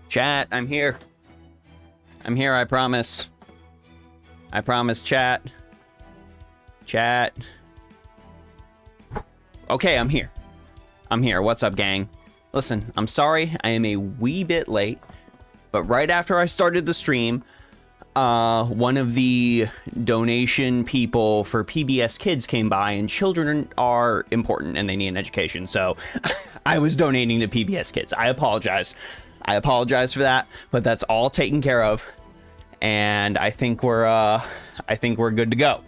Chat, I'm here. I'm here, I promise. I promise, chat. Chat. Okay, I'm here. I'm here. What's up, gang? Listen, I'm sorry I am a wee bit late, but right after I started the stream, one of the donation people for PBS Kids came by, and children are important and they need an education, so I was donating to PBS Kids. I apologize. I apologize for that, but that's all taken care of, and I think we're good to go.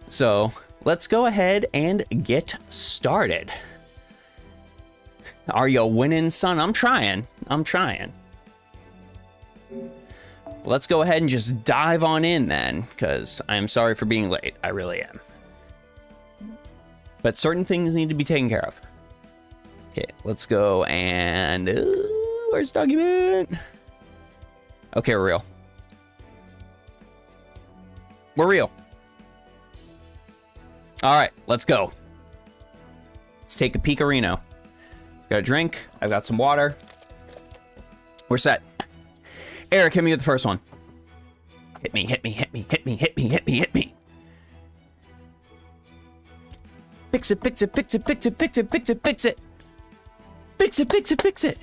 So let's go ahead and get started. Are you winning, son? I'm trying. I'm trying. Let's go ahead and just dive on in then, because I'm sorry for being late. I really am. But certain things need to be taken care of. Okay, let's go and... where's the document? Okay, we're real. We're real. All right, let's go. Let's take a peekarino. Got a drink. I've got some water. We're set. Eric, hit me with the first one. Hit me, hit me, hit me, hit me, hit me, hit me, hit me. Fix it, fix it, fix it, fix it, fix it, fix it, fix it. Fix it, fix it, fix it.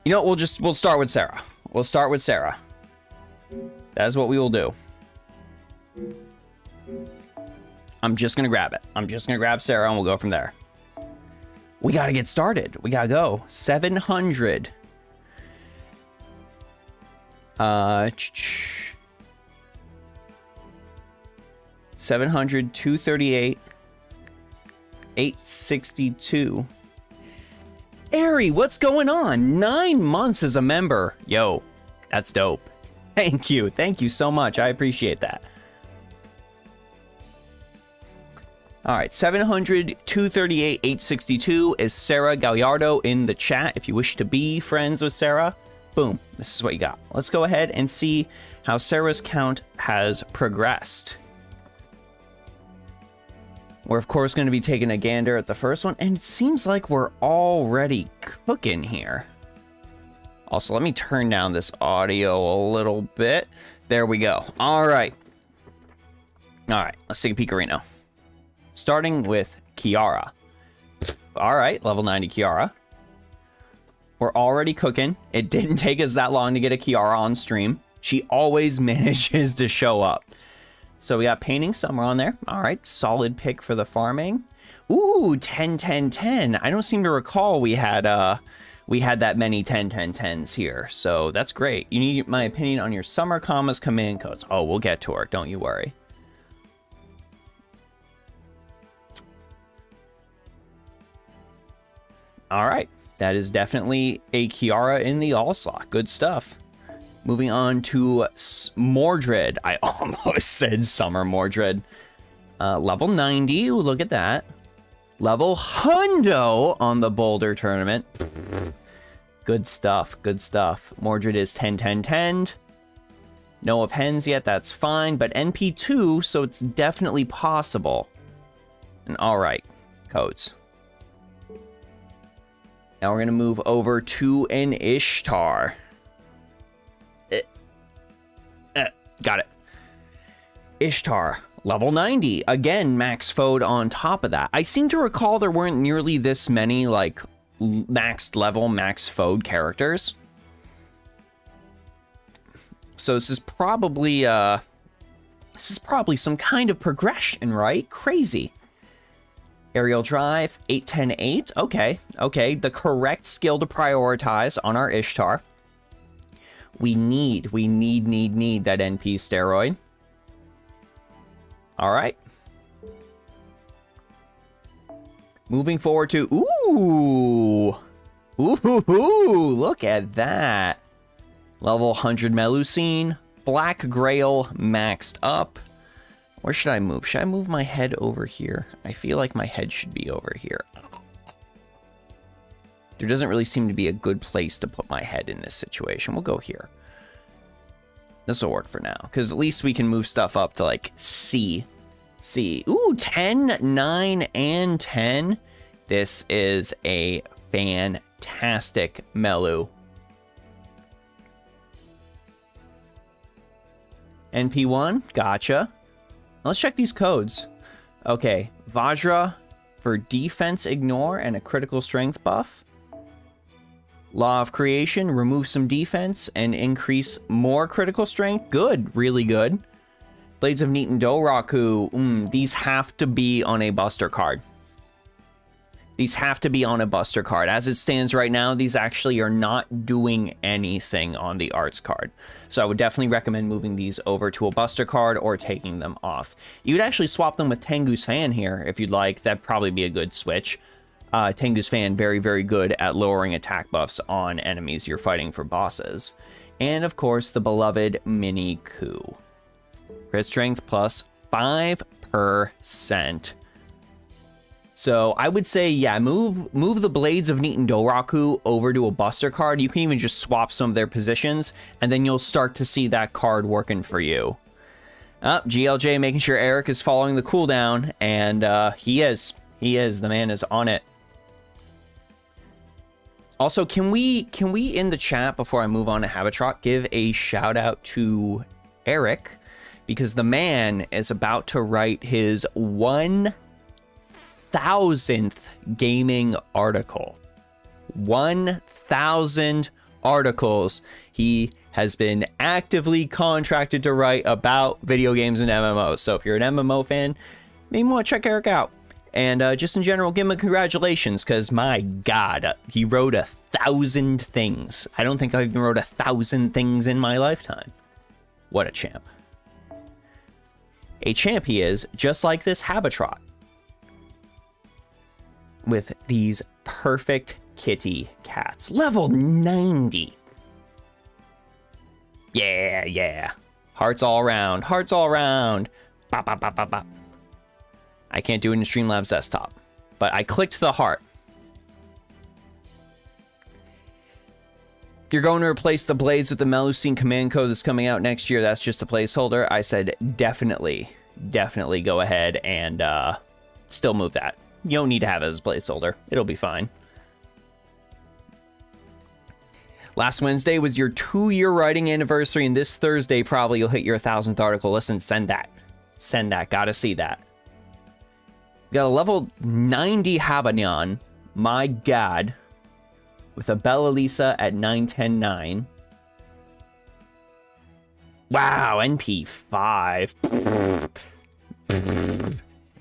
You know what, we'll start with Sarah. We'll start with Sarah. That is what we will do. I'm just gonna grab it. I'm just gonna grab Sarah and we'll go from there. We gotta get started. We gotta go. 700. 700, 238, 862. Ahri, what's going on? 9 months as a member. Yo, that's dope. Thank you. Thank you so much. I appreciate that. All right, 700, 238, 862 is Sarah Gallardo in the chat. If you wish to be friends with Sarah, boom, this is what you got. Let's go ahead and see how Sarah's count has progressed. We're, of course, going to be taking a gander at the first one, and it seems like we're already cooking here. Also, let me turn down this audio a little bit. There we go. All right. All right, let's take a peekarino. Starting with Kiara. All right, level 90 Kiara. We're already cooking. It didn't take us that long to get a Kiara on stream. She always manages to show up. So we got Painting Summer on there. All right, solid pick for the farming. Ooh, 10, 10, 10. I don't seem to recall we had that many 10, 10, 10s here. So that's great. You need my opinion on your summer commas command codes. Oh, we'll get to her. Don't you worry. All right, that is definitely a Kiara in the all slot. Good stuff. Moving on to Mordred. I almost said Summer Mordred. Level 90, ooh, look at that. Level hundo on the Boulder tournament. Good stuff, good stuff. Mordred is 10, 10, 10. No of hens yet, that's fine, but NP2, so it's definitely possible. And all right, codes. Now we're going to move over to an Ishtar. Got it. Ishtar, level 90. Again, max Fode on top of that. I seem to recall there weren't nearly this many, like, maxed level, max Fode characters. So this is probably some kind of progression, right? Crazy. Aerial Drive, 8, 10, 8. Okay, okay. The correct skill to prioritize on our Ishtar. We need that NP steroid. All right. Moving forward to, ooh, look at that. Level 100 Melusine, Black Grail maxed up. Where should I move? Should I move my head over here? I feel like my head should be over here. There doesn't really seem to be a good place to put my head in this situation. We'll go here. This will work for now, because at least we can move stuff up to, like, C. Ooh, 10, 9, and 10. This is a fantastic Melu NP1, gotcha. Let's check these codes. Okay, Vajra for defense ignore and a critical strength buff. Law of Creation, remove some defense and increase more critical strength. Good, really good. Blades of Neat and Doraku, these have to be on a Buster card. These have to be on a Buster card. As it stands right now, these actually are not doing anything on the arts card. So I would definitely recommend moving these over to a Buster card or taking them off. You would actually swap them with Tengu's Fan here if you'd like. That'd probably be a good switch. Tengu's Fan, very, very good at lowering attack buffs on enemies you're fighting for bosses. And of course, the beloved Mini Coup. Crit strength plus 5%. So I would say, yeah, move the Blades of Neat and Doraku over to a Buster card. You can even just swap some of their positions, and then you'll start to see that card working for you. GLJ making sure Eric is following the cooldown, and he is. The man is on it. Also, can we in the chat, before I move on to Habitrot, give a shout out to Eric, because the man is about to write his 1000th gaming article. 1000 articles he has been actively contracted to write about video games and MMOs. So if you're an MMO fan, maybe want to check Eric out. And just in general, give him a congratulations, because my God, he wrote 1,000 things. I don't think I even wrote 1,000 things in my lifetime. What a champ. A champ he is, just like this Habitrot, with these perfect kitty cats. Level 90. Yeah. Hearts all around. Hearts all around. Bop, bop, bop, bop, bop. I can't do it in Streamlabs desktop, but I clicked the heart. You're going to replace the blades with the Melusine command code that's coming out next year. That's just a placeholder. I said definitely go ahead and still move that. You don't need to have it as a placeholder. It'll be fine. Last Wednesday was your 2-year writing anniversary, and this Thursday probably you'll hit your 1,000th article. Listen, send that. Send that. Gotta see that. We got a level 90 Habanyan. My God. With a Bella Lisa at 910-9. Wow, NP5.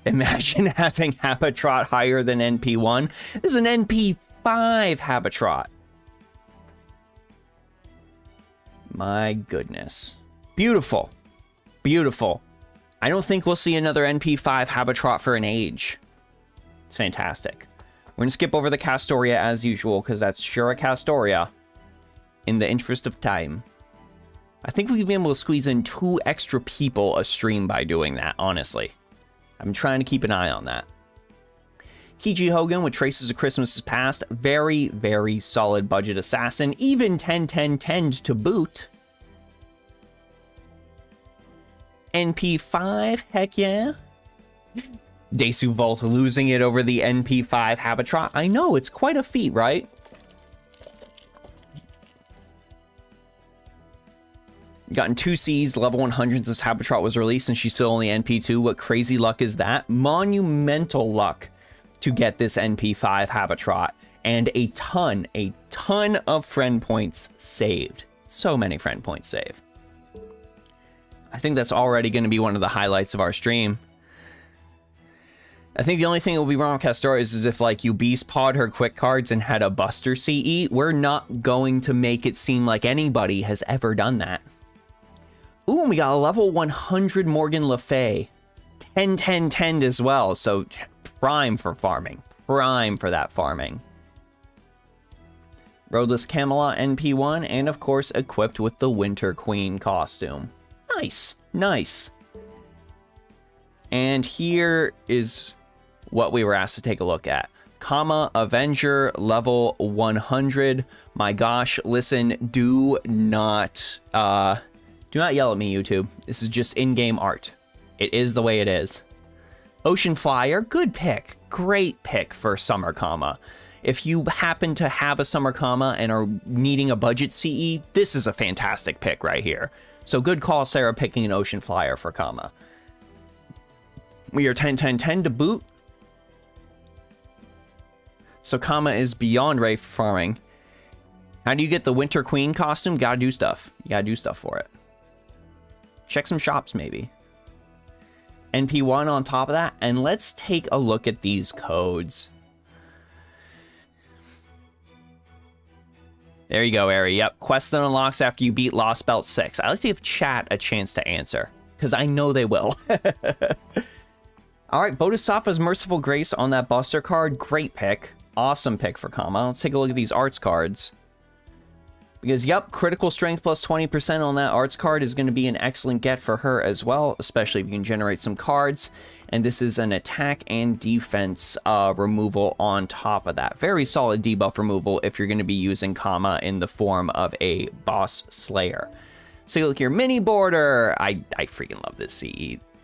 Imagine having Habitrot higher than NP1. This is an NP5 Habitrot. My goodness. Beautiful. Beautiful. I don't think we'll see another NP5 Habitrot for an age. It's fantastic. We're going to skip over the Castoria as usual, because that's sure a Castoria. In the interest of time. I think we've been able to squeeze in 2 extra people a stream by doing that, honestly. I'm trying to keep an eye on that. Kiji Hogan with Traces of Christmas Past. Very, very solid budget assassin. Even 10-10-10 to boot. NP5, heck yeah. Desu Vault losing it over the NP5 Habitrot. I know, it's quite a feat, right? Gotten 2 Cs, level 100 since Habitrot was released, and she's still only NP2. What crazy luck is that? Monumental luck to get this NP5 Habitrot. And a ton of friend points saved. So many friend points saved. I think that's already going to be one of the highlights of our stream. I think the only thing that will be wrong with Castoria is if, like, you beast pod her quick cards and had a Buster CE. We're not going to make it seem like anybody has ever done that. Ooh, and we got a level 100 Morgan Le Fay. 10-10-10 as well, so prime for farming. Prime for that farming. Roadless Camelot NP1, and of course equipped with the Winter Queen costume. Nice, nice. And here is what we were asked to take a look at. Kama Avenger, level 100. My gosh, listen, do not yell at me, YouTube. This is just in-game art. It is the way it is. Ocean Flyer, good pick. Great pick for Summer Kama. If you happen to have a Summer Kama and are needing a budget CE, this is a fantastic pick right here. So good call, Sarah, picking an Ocean Flyer for Kama. We are 10-10-10 to boot. So Kama is beyond ready for farming. How do you get the Winter Queen costume? Gotta do stuff. You gotta do stuff for it. Check some shops, maybe. NP1 on top of that. And let's take a look at these codes. There you go, Ahri. Yep. Quest that unlocks after you beat Lost Belt 6. I like to give chat a chance to answer, because I know they will. All right, Bodhisattva's Merciful Grace on that Buster card. Great pick. Awesome pick for Kama. Let's take a look at these arts cards. Because, yep, critical strength plus 20% on that arts card is going to be an excellent get for her as well, especially if you can generate some cards. And this is an attack and defense removal on top of that. Very solid debuff removal if you're going to be using Kama in the form of a boss slayer. So you look at your mini border. I freaking love this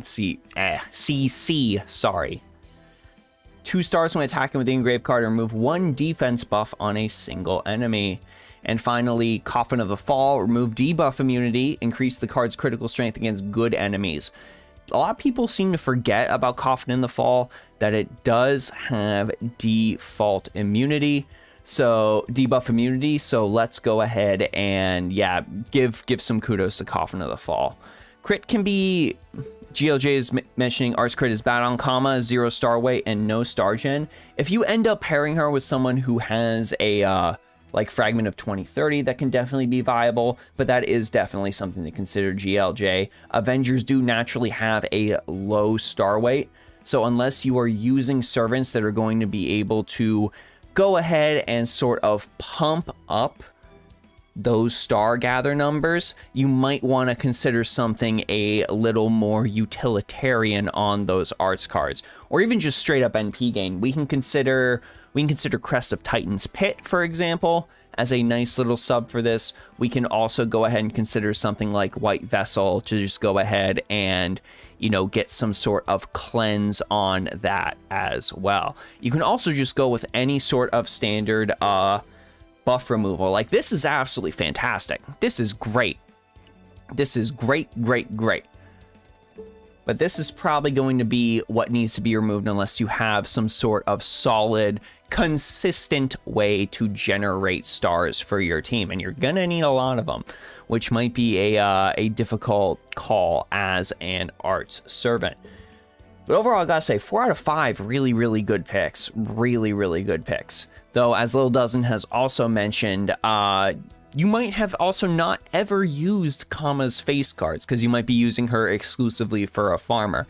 CC, sorry. 2 stars when attacking with the engraved card, remove 1 defense buff on a single enemy. And finally, Coffin of the Fall, remove debuff immunity, increase the card's critical strength against good enemies. A lot of people seem to forget about Coffin in the Fall, that it does have default immunity. So, debuff immunity, so let's go ahead and, yeah, give some kudos to Coffin of the Fall. Crit can be... GLJ is mentioning Arts Crit is bad on Kama, 0 star weight, and no star gen. If you end up pairing her with someone who has a... like Fragment of 2030, that can definitely be viable, but that is definitely something to consider, GLJ. Avengers do naturally have a low star weight, so unless you are using servants that are going to be able to go ahead and sort of pump up those star gather numbers, you might want to consider something a little more utilitarian on those arts cards, or even just straight up NP gain. We can consider Crest of Titan's Pit, for example, as a nice little sub for this. We can also go ahead and consider something like White Vessel to just go ahead and, you know, get some sort of cleanse on that as well. You can also just go with any sort of standard buff removal. Like, this is absolutely fantastic. This is great. This is great. But this is probably going to be what needs to be removed unless you have some sort of solid, consistent way to generate stars for your team. And you're gonna need a lot of them, which might be a difficult call as an arts servant. But overall, I gotta say, 4 out of 5 really good picks. Really good picks. Though, as Lil Dozen has also mentioned, you might have also not ever used Kama's face cards, because you might be using her exclusively for a farmer.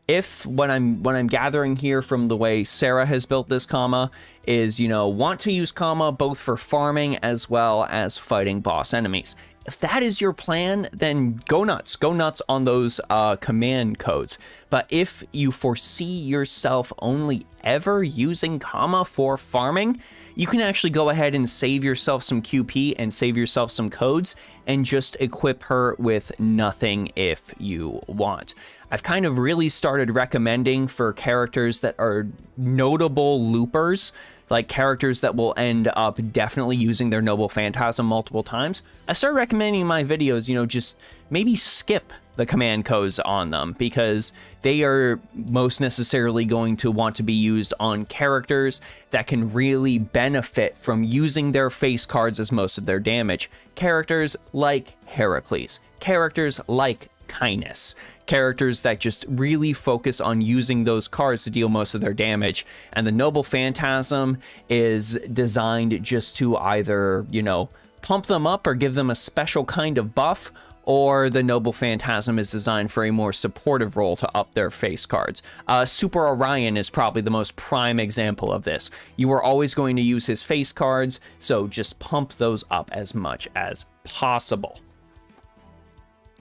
If what I'm gathering here from the way Sarah has built this Kama is, you know, want to use Kama both for farming as well as fighting boss enemies. If that is your plan, then go nuts on those command codes. But if you foresee yourself only ever using Kama for farming, you can actually go ahead and save yourself some QP and save yourself some codes and just equip her with nothing if you want. I've kind of really started recommending for characters that are notable loopers, like characters that will end up definitely using their Noble Phantasm multiple times. I started recommending in my videos, you know, just maybe skip the command codes on them, because they are most necessarily going to want to be used on characters that can really benefit from using their face cards as most of their damage. Characters like Heracles, characters like Kindness, characters that just really focus on using those cards to deal most of their damage. And the Noble Phantasm is designed just to either, you know, pump them up or give them a special kind of buff, or the Noble Phantasm is designed for a more supportive role to up their face cards. Super Orion is probably the most prime example of this. You are always going to use his face cards, so just pump those up as much as possible.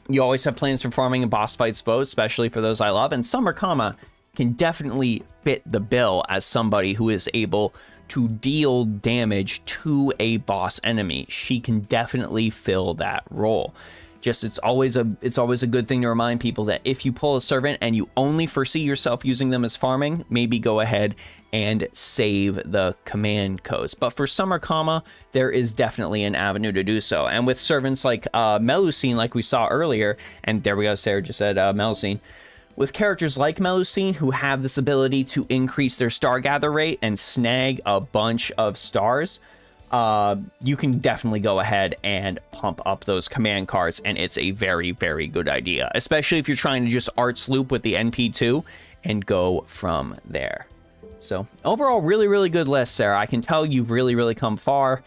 You always have plans for farming and boss fights both, especially for those I love, and Summer Kama can definitely fit the bill as somebody who is able to deal damage to a boss enemy. She can definitely fill that role. Just it's always a good thing to remind people that if you pull a servant and you only foresee yourself using them as farming, maybe go ahead and save the command codes. But for Summer Kama, there is definitely an avenue to do so. And with servants like Melusine, like we saw earlier, and there we go, Sarah just said Melusine. With characters like Melusine who have this ability to increase their star gather rate and snag a bunch of stars, you can definitely go ahead and pump up those command cards, and it's a very, very good idea, especially if you're trying to just arts loop with the NP2 and go from there. So overall, really, really good list, Sarah. I can tell you've really, really come far.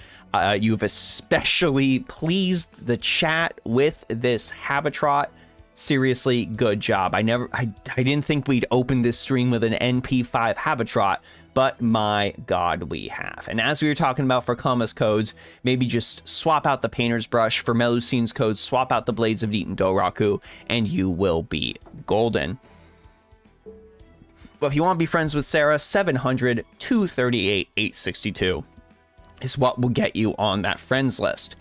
You've especially pleased the chat with this Habitrot. Seriously, good job. I didn't think we'd open this stream with an NP5 Habitrot, but my god, we have. And as we were talking about for Kama's codes, maybe just swap out the painter's brush. For Melusine's codes, swap out the blades of Niten Doraku, and you will be golden. Well, if you want to be friends with Sarah, 700 238 862 is what will get you on that friends list.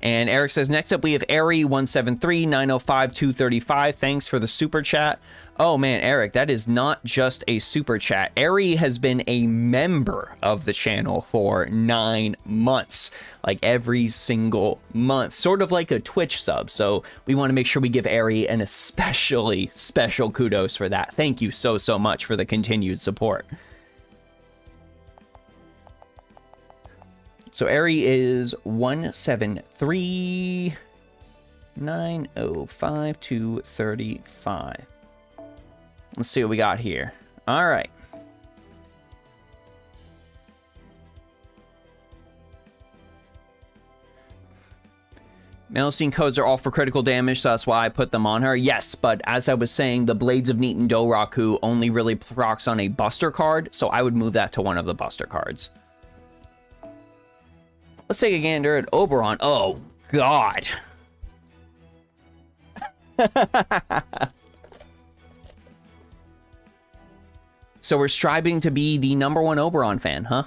And Eric says, next up we have Ahri 173 905 235. Thanks for the super chat. Oh man, Eric, that is not just a super chat. Ahri has been a member of the channel for 9 months, like every single month, sort of like a Twitch sub. So we want to make sure we give Ahri an especially special kudos for that. Thank you so, so much for the continued support. So Ahri is 173 905 235. Let's see what we got here. All right. Melusine codes are all for critical damage, so that's why I put them on her. Yes, but as I was saying, the Blades of Niten Doraku only really procs on a Buster card, so I would move that to one of the Buster cards. Let's take a gander at Oberon. Oh, God. So we're striving to be the #1 Oberon fan, huh?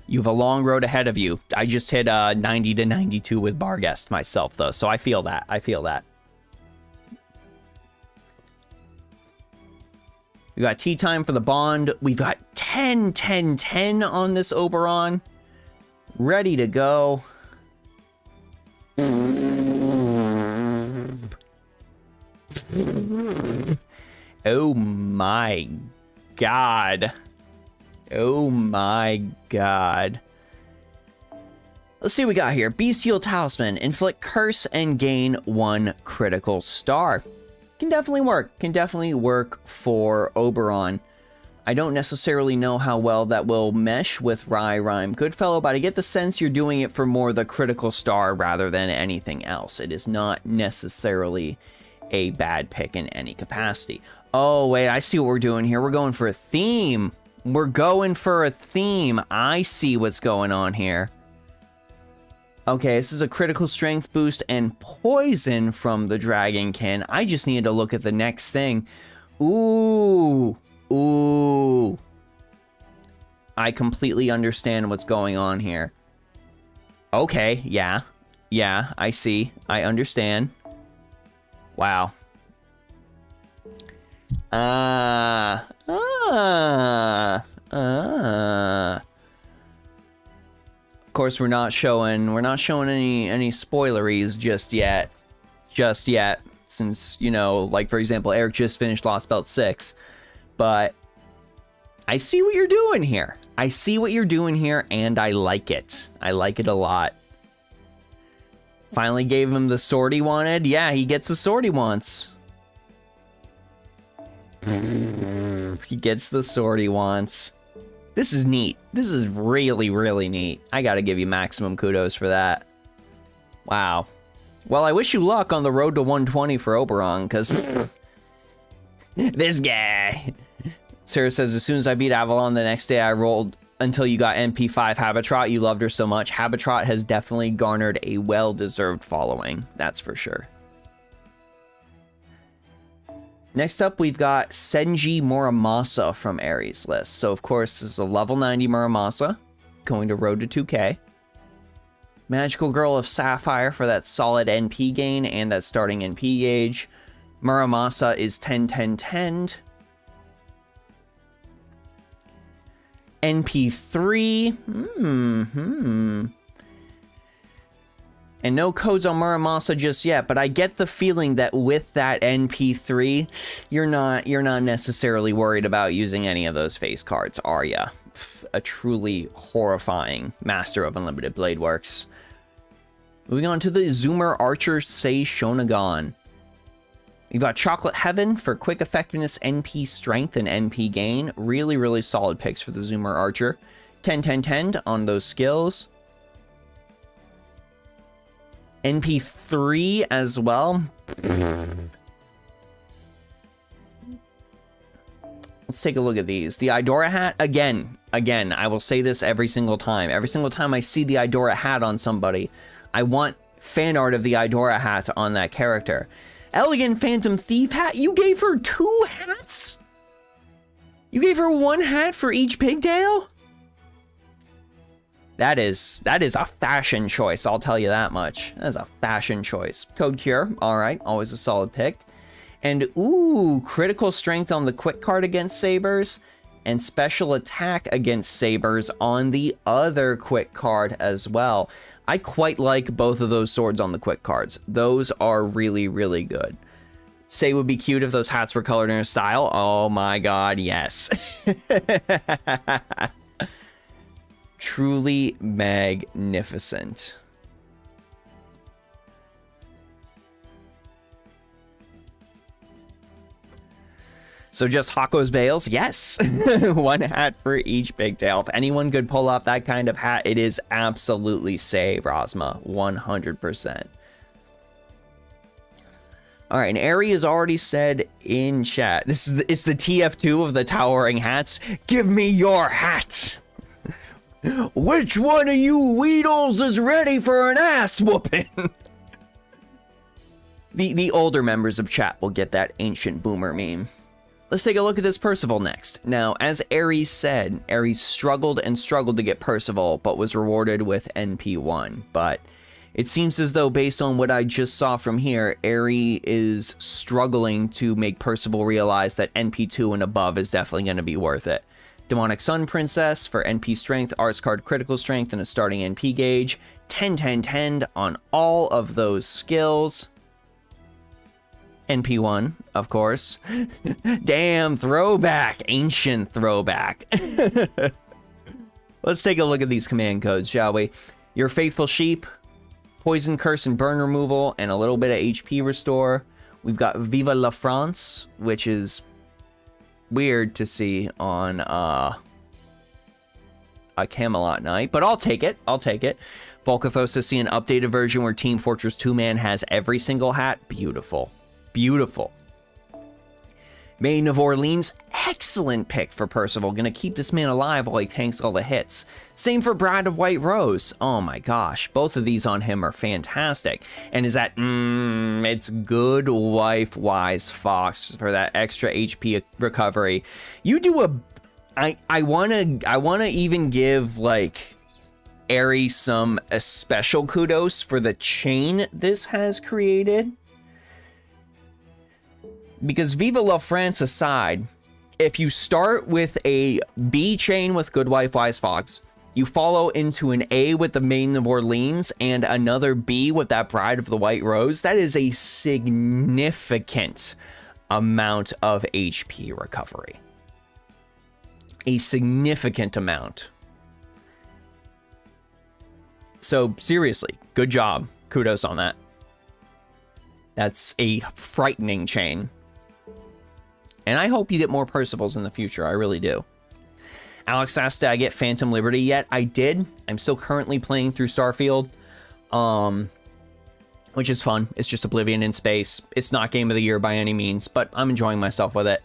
You have a long road ahead of you. I just hit 90 to 92 with Barghest myself, though, so I feel that. I feel that. We got tea time for the bond. We've got 10, 10, 10 on this Oberon. Ready to go. Oh my god. Oh my god. Let's see what we got here. Bestial Talisman. Inflict curse and gain 1 critical star. Can definitely work. Can definitely work for Oberon. I don't necessarily know how well that will mesh with Rhyme Goodfellow, but I get the sense you're doing it for more the critical star rather than anything else. It is not necessarily a bad pick in any capacity. Oh, wait, I see what we're doing here. We're going for a theme. We're going for a theme. I see what's going on here. Okay, this is a critical strength boost and poison from the Dragonkin. I just need to look at the next thing. Ooh. Ooh. I completely understand what's going on here. Okay, yeah. Yeah, I see. I understand. Wow. Of course, we're not showing any spoileries just yet. Since, you know, like for example, Eric just finished Lost Belt 6. But I see what you're doing here. I see what you're doing here, and I like it. I like it a lot. Finally gave him the sword he wanted. Yeah, he gets the sword he wants. He gets the sword he wants. This is neat. This is really, really neat. I gotta give you maximum kudos for that. Wow. Well, I wish you luck on the road to 120 for Oberon, because... this guy. Sarah says, as soon as I beat Avalon, the next day I rolled until you got MP5 Habitrot. You loved her so much. Habitrot has definitely garnered a well-deserved following. That's for sure. Next up, we've got Senji Muramasa from Aries list. So, of course, this is a level 90 Muramasa, going to road to 2K. Magical Girl of Sapphire for that solid NP gain and that starting NP gauge. Muramasa is 10-10-10'd. NP3. And no codes on Muramasa just yet, but I get the feeling that with that NP3, you're not necessarily worried about using any of those face cards, are ya? A truly horrifying master of Unlimited Blade Works. Moving on to the Zoomer Archer Sei Shonagon. We've got Chocolate Heaven for quick effectiveness, NP strength, and NP gain. Really, really solid picks for the Zoomer Archer. 10-10-10 on those skills. NP3 as well. Let's take a look at these. The Idora hat, again, I will say this every single time. Every single time I see the Idora hat on somebody, I want fan art of the Idora hat on that character. Elegant Phantom Thief hat? You gave her 2 hats? You gave her 1 hat for each pigtail? That is a fashion choice, I'll tell you that much. That is a fashion choice. Code Cure, all right, always a solid pick. And ooh, critical strength on the quick card against sabers, and special attack against sabers on the other quick card as well. I quite like both of those swords on the quick cards. Those are really, really good. Say would be cute if those hats were colored in a style. Oh my god, yes. Truly magnificent. So just Hako's Veils? Yes. 1 hat for each pigtail. If anyone could pull off that kind of hat, it is absolutely Sei Rosma. 100%. All right, and Ahri has already said in chat, it's the TF2 of the towering hats. Give me your hat. Which one of you Weedles is ready for an ass whooping? The older members of chat will get that ancient boomer meme. Let's take a look at this Percival next. Now, as Aries said, Aries struggled and struggled to get Percival, but was rewarded with NP1. But it seems as though, based on what I just saw from here, Ahri is struggling to make Percival realize that NP2 and above is definitely going to be worth it. Demonic Sun Princess for NP Strength, Arts Card Critical Strength, and a starting NP gauge. 10-10-10 on all of those skills. NP1, of course. Damn, throwback. Ancient throwback. Let's take a look at these command codes, shall we? Your Faithful Sheep, Poison, Curse, and Burn Removal, and a little bit of HP Restore. We've got Viva la France, which is weird to see on a Camelot night, but I'll take it. I'll take it. Volcathos has seen an updated version where Team Fortress 2-man has every single hat. Beautiful. Beautiful. Maiden of Orleans, excellent pick for Percival. Gonna keep this man alive while he tanks all the hits. Same for Bride of White Rose. Oh my gosh, both of these on him are fantastic. And is that, it's Good Wife Wise Fox for that extra HP recovery. You do a, I wanna even give like Ahri some special kudos for the chain this has created. Because Viva la France aside, if you start with a B chain with Good Wife Wise Fox, you follow into an A with the Maiden of Orleans, and another B with that Bride of the White Rose, that is a significant amount of HP recovery. A significant amount. So seriously, good job. Kudos on that. That's a frightening chain. And I hope you get more Percivals in the future. I really do. Alex asked, did I get Phantom Liberty yet? I did. I'm still currently playing through Starfield, which is fun. It's just Oblivion in space. It's not Game of the Year by any means, but I'm enjoying myself with it.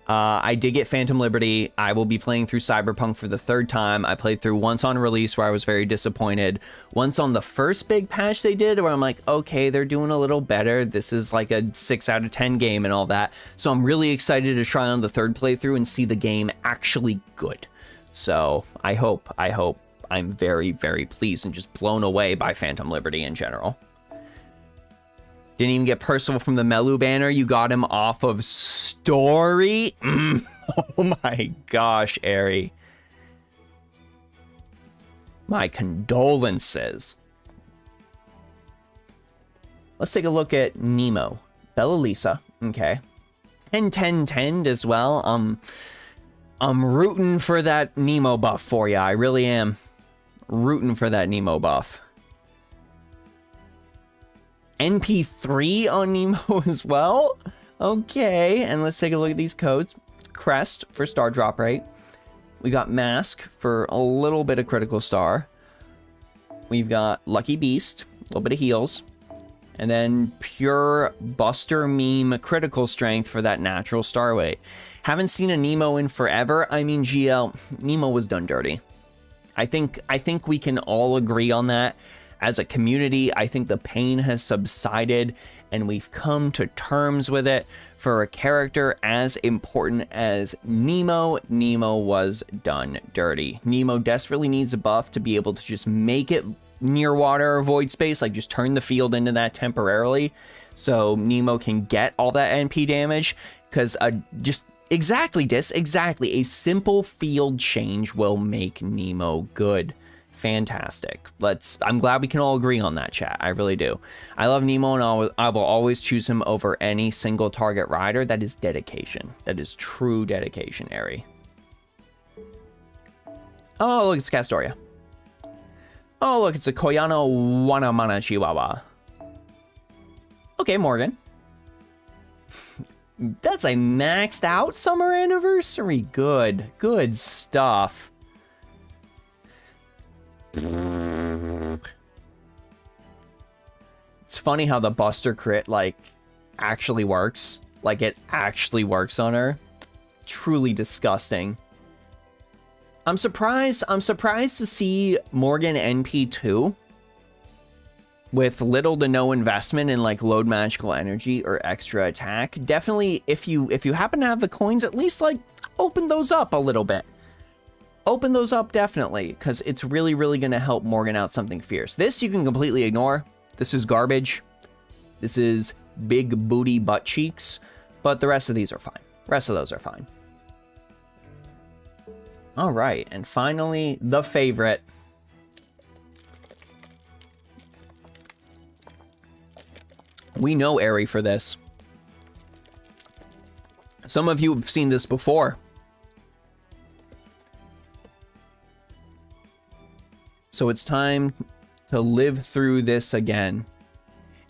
I did get Phantom Liberty. I will be playing through Cyberpunk for the 3rd time. I played through once on release where I was very disappointed. Once on the first big patch they did where I'm like, okay, they're doing a little better. This is like a 6 out of 10 game and all that. So I'm really excited to try on the 3rd playthrough and see the game actually good. So I hope I'm very, very pleased and just blown away by Phantom Liberty in general. Didn't even get Percival from the Melu banner. You got him off of story. Oh my gosh, Ahri. My condolences. Let's take a look at Nemo. Bella Lisa, okay. 10-10-10 as well. I'm rooting for that Nemo buff for ya. I really am rooting for that Nemo buff. NP3 on Nemo as well. Okay, and let's take a look at these codes. Crest for star drop rate. We got Mask for a little bit of critical star. We've got Lucky Beast, a little bit of heals. And then pure Buster meme critical strength for that natural star weight. Haven't seen a Nemo in forever. I mean, GL, Nemo was done dirty. I think we can all agree on that. As a community, I think the pain has subsided and we've come to terms with it. For a character as important as Nemo, Nemo was done dirty. Nemo desperately needs a buff to be able to just make it near water or void space, like just turn the field into that temporarily, so Nemo can get all that NP damage, because exactly a simple field change will make Nemo good. Fantastic. I'm glad we can all agree on that, chat. I really do. I love Nemo, and I will always choose him over any single target rider. That is dedication. That is true dedication, Ahri. Oh, look, it's Castoria. Oh, look, it's a Koyano Wanamana Chihuahua. Okay, Morgan. That's a maxed out summer anniversary. Good. Good stuff. It's funny how the Buster crit, like, actually works. Like, it actually works on her. Truly disgusting. I'm surprised to see Morgan NP2 with little to no investment in like load magical energy or extra attack. Definitely, if you happen to have the coins, at least like open those up a little bit. Open those up definitely, because it's really going to help Morgan out something fierce. This you can completely ignore. This is garbage. This is big booty butt cheeks, but the rest of these are fine. The rest of those are fine. All right, and finally, the favorite. We know Ahri for this. Some of you have seen this before. So it's time to live through this again.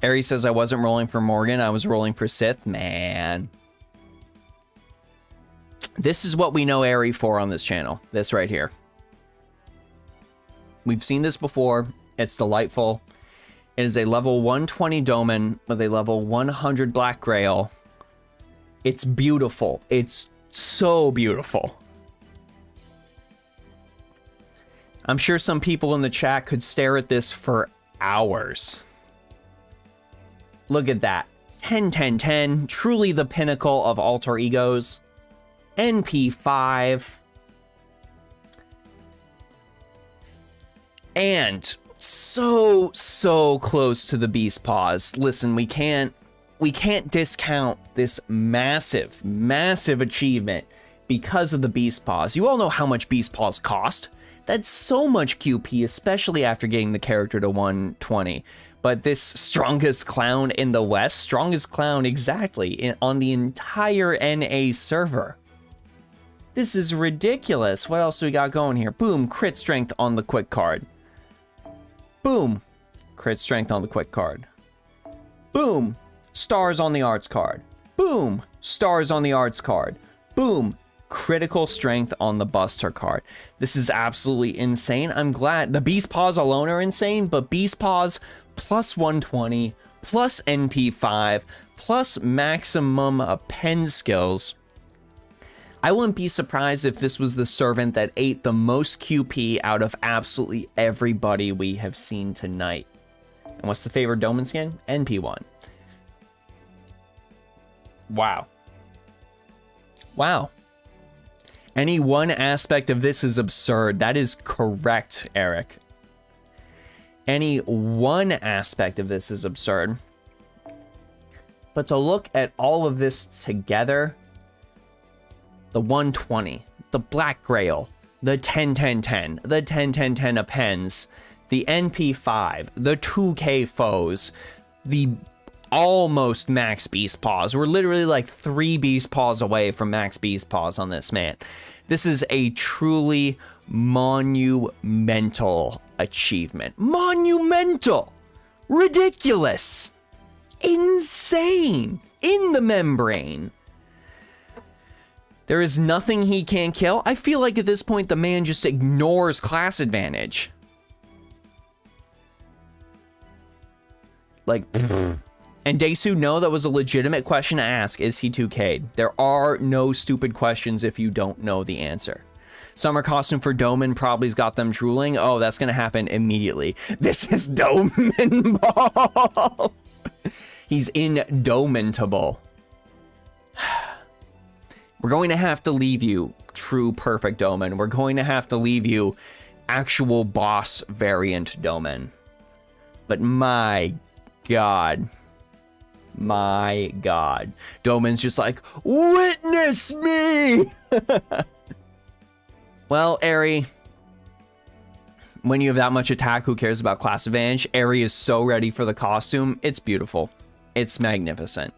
Ahri says I wasn't rolling for Morgan, I was rolling for Sith. Man. This is what we know Ahri for on this channel. This right here. We've seen this before. It's delightful. It is a level 120 Doman with a level 100 Black Grail. It's beautiful. It's so beautiful. I'm sure some people in the chat could stare at this for hours. Look at that. 10-10-10. Truly the pinnacle of alter egos. NP5. And so close to the Beast Paws. Listen, we can't discount this massive achievement because of the Beast Paws. You all know how much Beast Paws cost. That's so much QP, especially after getting the character to 120. But this strongest clown in the West, strongest clown exactly on the entire NA server. This is ridiculous. What else do we got going here? Boom, crit strength on the quick card. Boom, crit strength on the quick card. Boom, stars on the arts card. Boom, stars on the arts card. Boom, critical strength on the Buster card. This is absolutely insane. I'm glad the Beast Paws alone are insane, but Beast Paws plus 120, plus NP5, plus maximum pen skills. I wouldn't be surprised if this was the servant that ate the most QP out of absolutely everybody we have seen tonight. And what's the favorite Doman skin? NP1. Wow. Wow. Any one aspect of this is absurd. That is correct, Eric. Any one aspect of this is absurd. But to look at all of this together, the 120, the Black Grail, the 10-10-10, the 10-10-10 appends, the NP5, the 2K foes, the almost max beast paws. We're literally like 3 beast paws away from max beast paws on this man. This is a truly monumental achievement. Monumental! Ridiculous! Insane! In the membrane. There is nothing he can't kill. I feel like at this point the man just ignores class advantage. Like, and Desu, no, that was a legitimate question to ask. Is he 2K'd? There are no stupid questions if you don't know the answer. Summer costume for Doman probably's got them drooling. Oh, that's gonna happen immediately. This is Doman Ball. He's indomitable. We're going to have to leave you true perfect Doman. We're going to have to leave you actual boss variant Doman. But my God. My God. Doman's just like, witness me! Well, Ahri, when you have that much attack, who cares about class advantage? Ahri is so ready for the costume. It's beautiful. It's magnificent.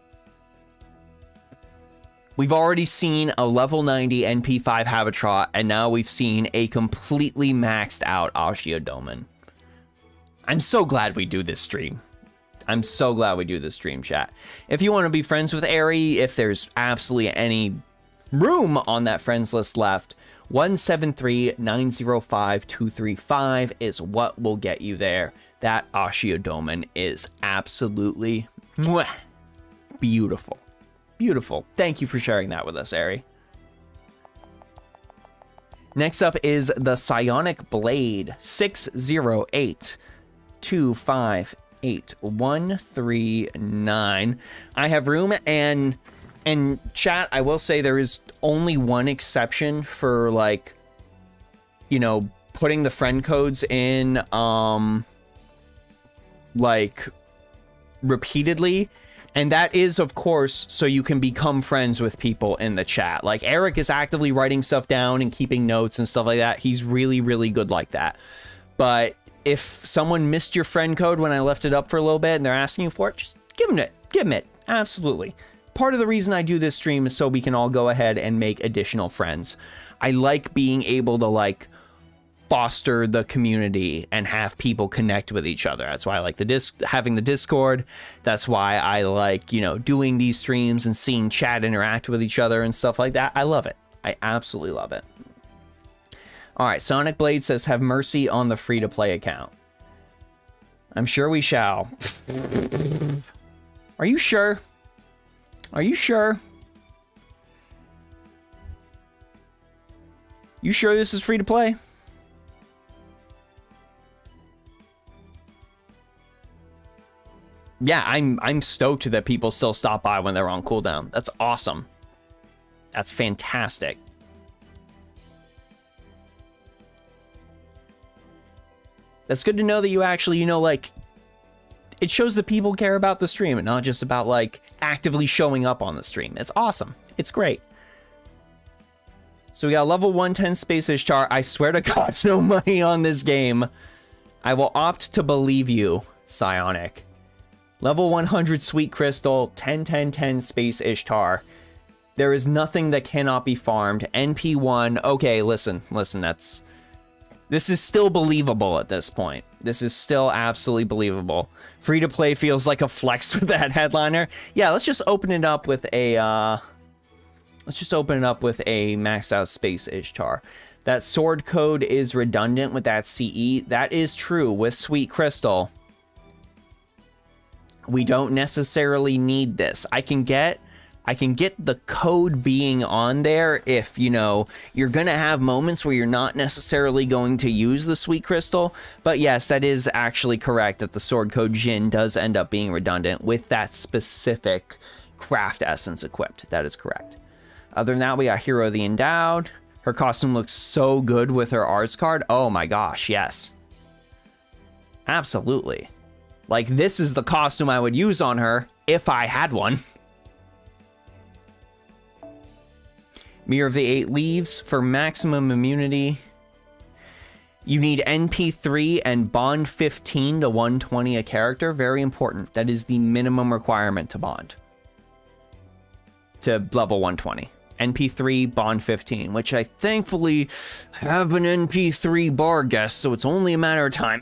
We've already seen a level 90 NP5 Habitat, and now we've seen a completely maxed out Ashio Doman. I'm so glad we do this stream. I'm so glad we do this stream, chat. If you want to be friends with Ahri, if there's absolutely any room on that friends list left, 173-905-235 is what will get you there. That Ashio Doman is absolutely beautiful. Beautiful. Thank you for sharing that with us, Ahri. Next up is the Psionic Blade, 608-258-139. I have room, and chat, I will say there is only one exception for, like, you know, putting the friend codes in, like, repeatedly. And that is, of course, so you can become friends with people in the chat. Like, Eric is actively writing stuff down and keeping notes and stuff like that. He's really, really good like that. But if someone missed your friend code when I left it up for a little bit and they're asking you for it, just give them it. Give them it. Absolutely. Part of the reason I do this stream is so we can all go ahead and make additional friends. I like being able to, like, foster the community and have people connect with each other. That's why I like having the Discord. That's why I like, you know, doing these streams and seeing chat interact with each other and stuff like that. I love it. I absolutely love it. All right, Sonic Blade says, have mercy on the free-to-play account. I'm sure we shall. Are you sure? Are you sure? You sure this is free to play? Yeah, I'm stoked that people still stop by when they're on cooldown. That's awesome. That's fantastic. That's good to know that you actually, you know, like, it shows that people care about the stream and not just about, like, actively showing up on the stream. It's awesome. It's great. So we got level 110 Space Ishtar. I swear to God, no money on this game. I will opt to believe you, Psionic. Level 100 Sweet Crystal, 10-10-10 Space Ishtar. There is nothing that cannot be farmed. NP1, okay, listen, this is still believable at this point. This is still absolutely believable. Free to play feels like a flex with that headliner. Yeah, let's just open it up with a, maxed out Space Ishtar. That sword code is redundant with that CE. That is true with Sweet Crystal. We don't necessarily need this. I can get the code being on there if, you know, you're going to have moments where you're not necessarily going to use the Sweet Crystal. But yes, that is actually correct that the sword code Jin does end up being redundant with that specific craft essence equipped. That is correct. Other than that, we got Hero the Endowed. Her costume looks so good with her arts card. Oh my gosh, yes. Absolutely. Like, this is the costume I would use on her if I had one. Mirror of the Eight Leaves for maximum immunity. You need NP3 and bond 15 to 120 a character. Very important. That is the minimum requirement to bond. To level 120. NP3, bond 15, which I thankfully have an NP3 bar guest, so it's only a matter of time.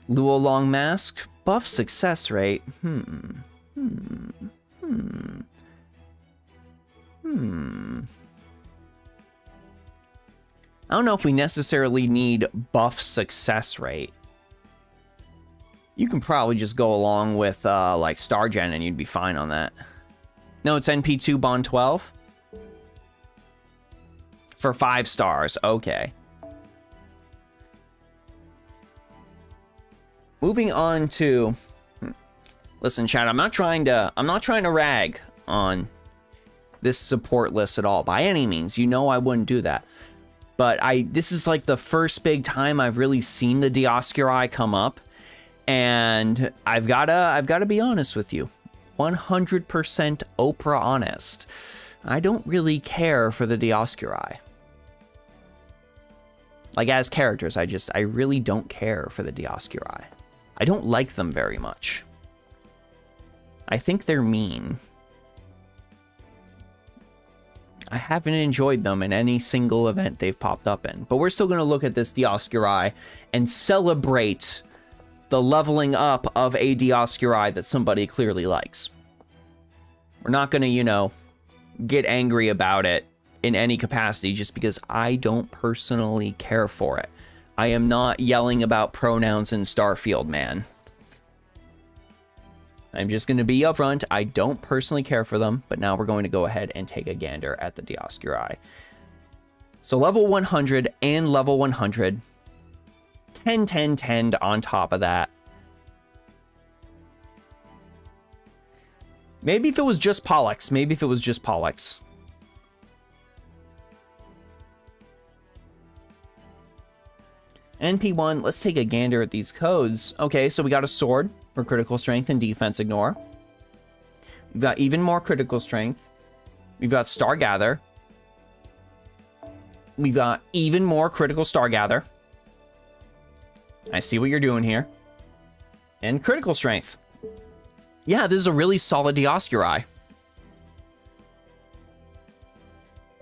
Luo Long Mask, buff success rate. I don't know if we necessarily need buff success rate. You can probably just go along with like Star Gen and you'd be fine on that. No, it's NP2 bond 12 for 5 stars. Okay. Moving on to, listen, chat. I'm not trying to rag on this support list at all by any means. You know I wouldn't do that. But this is like the first big time I've really seen the Dioscuri come up, and I've gotta be honest with you, 100% Oprah honest. I don't really care for the Dioscuri. Like as characters, I really don't care for the Dioscuri. I don't like them very much. I think they're mean. I haven't enjoyed them in any single event they've popped up in. But we're still going to look at this Dioscuri and celebrate the leveling up of a Dioscuri that somebody clearly likes. We're not going to, you know, get angry about it in any capacity just because I don't personally care for it. I am not yelling about pronouns in Starfield, man. I'm just going to be upfront. I don't personally care for them, but now we're going to go ahead and take a gander at the Dioscuri. So level 100 and level 100. 10, 10, 10 on top of that. Maybe if it was just Pollux. Maybe if it was just Pollux. NP1, let's take a gander at these codes. Okay, so we got a sword for critical strength and defense ignore. We've got even more critical strength. We've got Star Gather. We've got even more critical Star Gather. I see what you're doing here. And critical strength. Yeah, this is a really solid Dioscuri.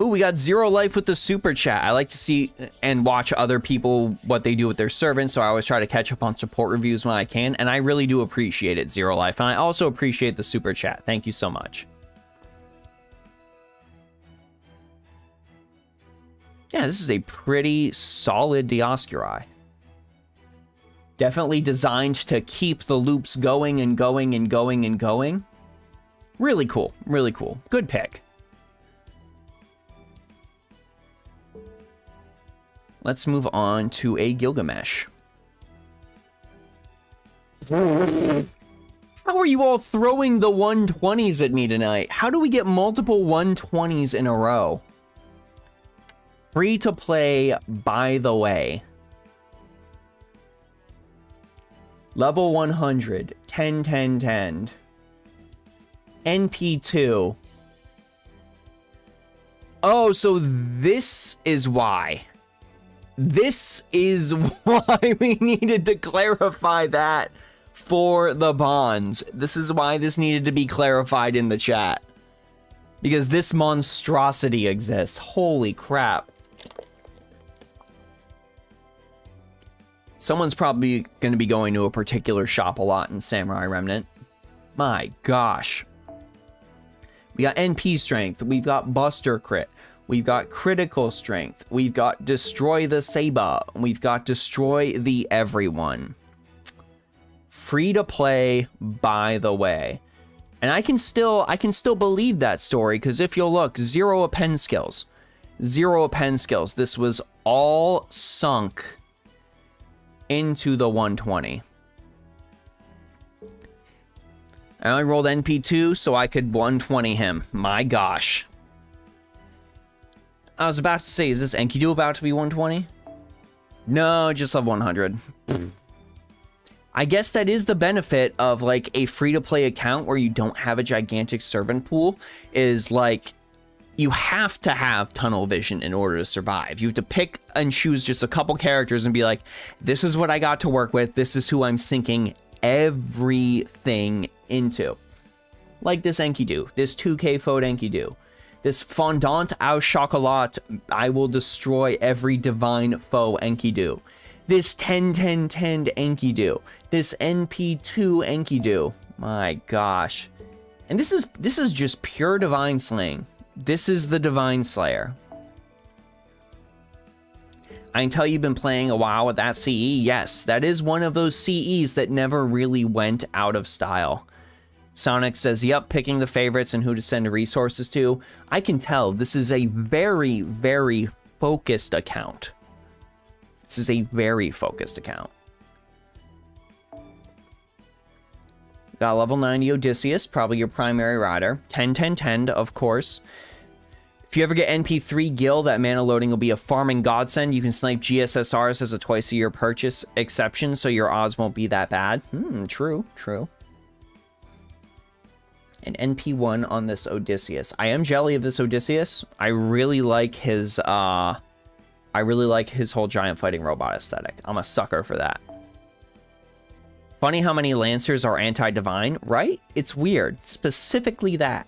Ooh, we got 0 life with the super chat. I like to see and watch other people, what they do with their servants, so I always try to catch up on support reviews when I can, and I really do appreciate it, 0 life. And I also appreciate the super chat. Thank you so much. Yeah, this is a pretty solid Dioscuri. Definitely designed to keep the loops going and going and going and going. Really cool, really cool. Good pick. Let's move on to a Gilgamesh. How are you all throwing the 120s at me tonight? How do we get multiple 120s in a row? Free to play, by the way. Level 100, 10, 10, 10. NP2. Oh, so this is why. This is why we needed to clarify that for the bonds. This is why this needed to be clarified in the chat. Because this monstrosity exists. Holy crap. Someone's probably going to be going to a particular shop a lot in Samurai Remnant. My gosh. We got NP strength. We've got Buster crit. We've got critical strength. We've got destroy the Saber. We've got destroy the everyone. Free to play, by the way. And I can still believe that story, because if you'll look, 0 append skills. 0 append skills. This was all sunk into the 120. I only rolled NP2 so I could 120 him. My gosh. I was about to say, is this Enkidu about to be 120? No, just level 100. I guess that is the benefit of like a free-to-play account where you don't have a gigantic servant pool, is like you have to have tunnel vision in order to survive. You have to pick and choose just a couple characters and be like, this is what I got to work with. This is who I'm sinking everything into. Like this Enkidu, this 2K Fode Enkidu, this Fondant au Chocolat, I will destroy every divine foe Enkidu, this 10-10-10 Enkidu, this NP2 Enkidu. My gosh. And this is just pure divine slaying. This is the Divine Slayer. I can tell you've been playing a while with that CE. Yes, that is one of those CEs that never really went out of style. Sonic says, yep, picking the favorites and who to send resources to. I can tell this is a very, very focused account. This is a very focused account. Got level 90 Odysseus, probably your primary rider. 10-10-10, of course. If you ever get NP3 Gil, that mana loading will be a farming godsend. You can snipe GSSRs as a twice-a-year purchase exception, so your odds won't be that bad. True, true. And NP1 on this Odysseus. I am jelly of this Odysseus. I really like his whole giant fighting robot aesthetic. I'm a sucker for that. Funny how many Lancers are anti-divine, right? It's weird. Specifically that.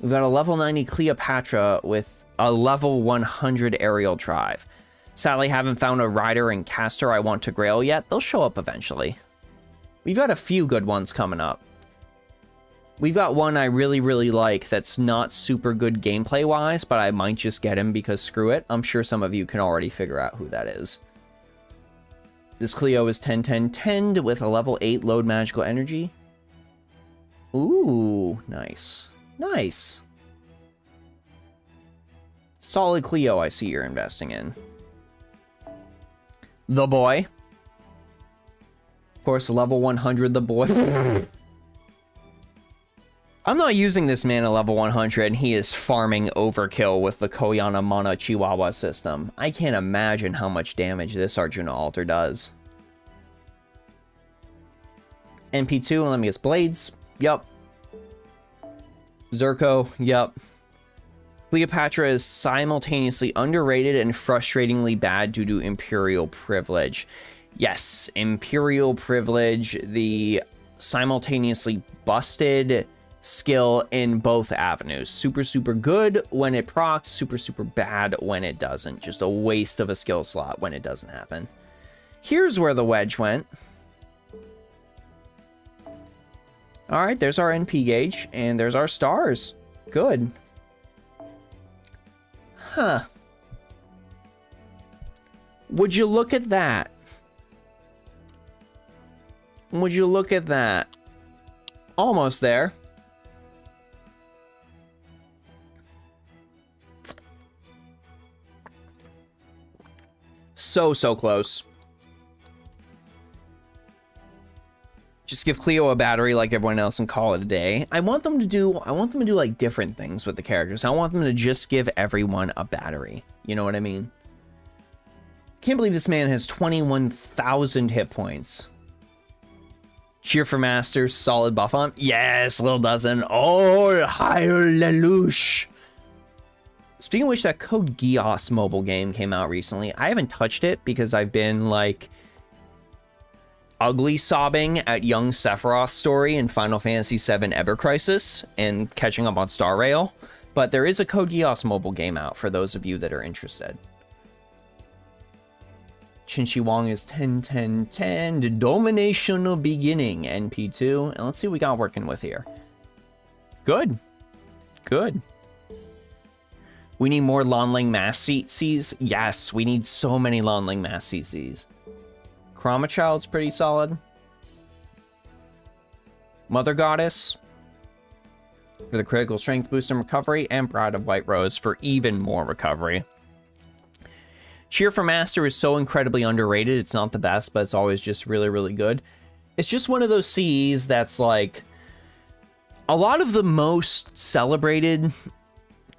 We've got a level 90 Cleopatra with a level 100 aerial drive. Sadly, haven't found a rider and caster I want to grail yet. They'll show up eventually. We've got a few good ones coming up. We've got one I really, really like that's not super good gameplay-wise, but I might just get him because screw it. I'm sure some of you can already figure out who that is. This Cleo is 10-10-10 with a level 8 load magical energy. Ooh, nice. Nice. Solid Cleo I see you're investing in. The boy. Of course, level 100, the boy. I'm not using this man at level 100, and he is farming overkill with the Koyana Mana Chihuahua system. I can't imagine how much damage this Arjuna altar does. NP2, and let me guess, Blades. Yup. Zerko. Yup. Cleopatra is simultaneously underrated and frustratingly bad due to Imperial Privilege. Yes, Imperial Privilege, the simultaneously busted skill in both avenues. Super, super good when it procs, super, super bad when it doesn't. Just a waste of a skill slot when it doesn't happen. Here's where the wedge went. All right, there's our NP gauge, and there's our stars. Good. Huh. Would you look at that? Would you look at that? Almost there. So close. Just give Cleo a battery like everyone else and call it a day. I want them to do like different things with the characters. I want them to just give everyone a battery. You know what I mean? Can't believe this man has 21,000 hit points. Cheer for Masters, solid buff on. Yes, little dozen. Oh, hallelujah. Speaking of which, that Code Geass mobile game came out recently. I haven't touched it because I've been like ugly sobbing at young Sephiroth's story in Final Fantasy VII Ever Crisis and catching up on Star Rail. But there is a Code Geass mobile game out for those of you that are interested. Chinchi Wong is 10-10-10. The Dominational Beginning, NP2. And let's see what we got working with here. Good. Good. We need more Lonling Mass CCs. Yes, we need so many Lonling Mass CCs. Chroma Child's pretty solid. Mother Goddess for the critical strength boost and recovery, and Bride of White Rose for even more recovery. Cheer for Master is so incredibly underrated. It's not the best, but it's always just really, really good. It's just one of those CEs that's like a lot of the most celebrated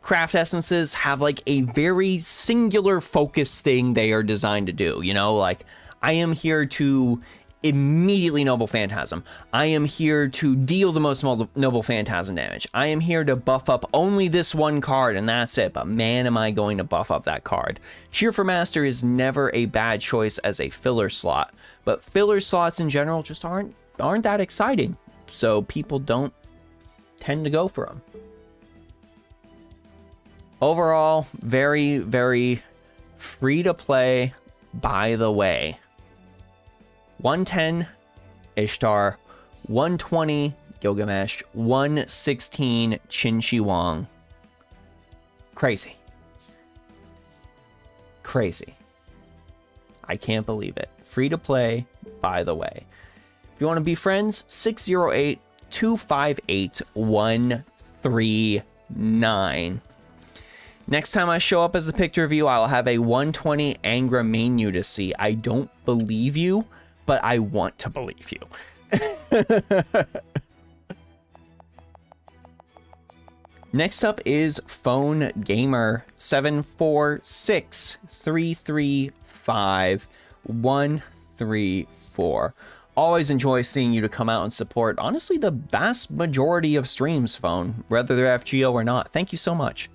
craft essences have like a very singular focus thing they are designed to do, you know, like I am here to immediately Noble Phantasm. I am here to deal the most Noble Phantasm damage. I am here to buff up only this one card, and that's it. But man, am I going to buff up that card. Cheer for Master is never a bad choice as a filler slot, but filler slots in general just aren't that exciting. So people don't tend to go for them. Overall, very, very free to play, by the way. 110 Ishtar, 120 Gilgamesh, 116 Qin Shi Huang. Crazy. Crazy. I can't believe it. Free to play, by the way. If you want to be friends, 608-258-139. Next time I show up as a picture of you, I'll have a 120 Angra menu to see. I don't believe you, but I want to believe you. Next up is Phone Gamer 746335134. Always enjoy seeing you to come out and support, honestly, the vast majority of streams, Phone, whether they're FGO or not. Thank you so much.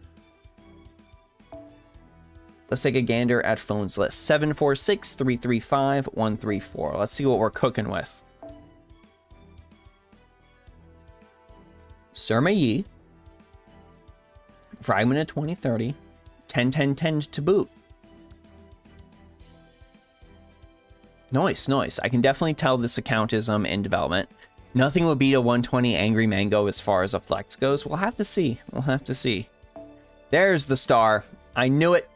Let's take a gander at Phone's list. 746335134. Let's see what we're cooking with. Surma Yi. Fragment of 2030. 10 to boot. Nice, nice. I can definitely tell this account is in development. Nothing will beat a 120 Angry Mango as far as a flex goes. We'll have to see. We'll have to see. There's the star. I knew it.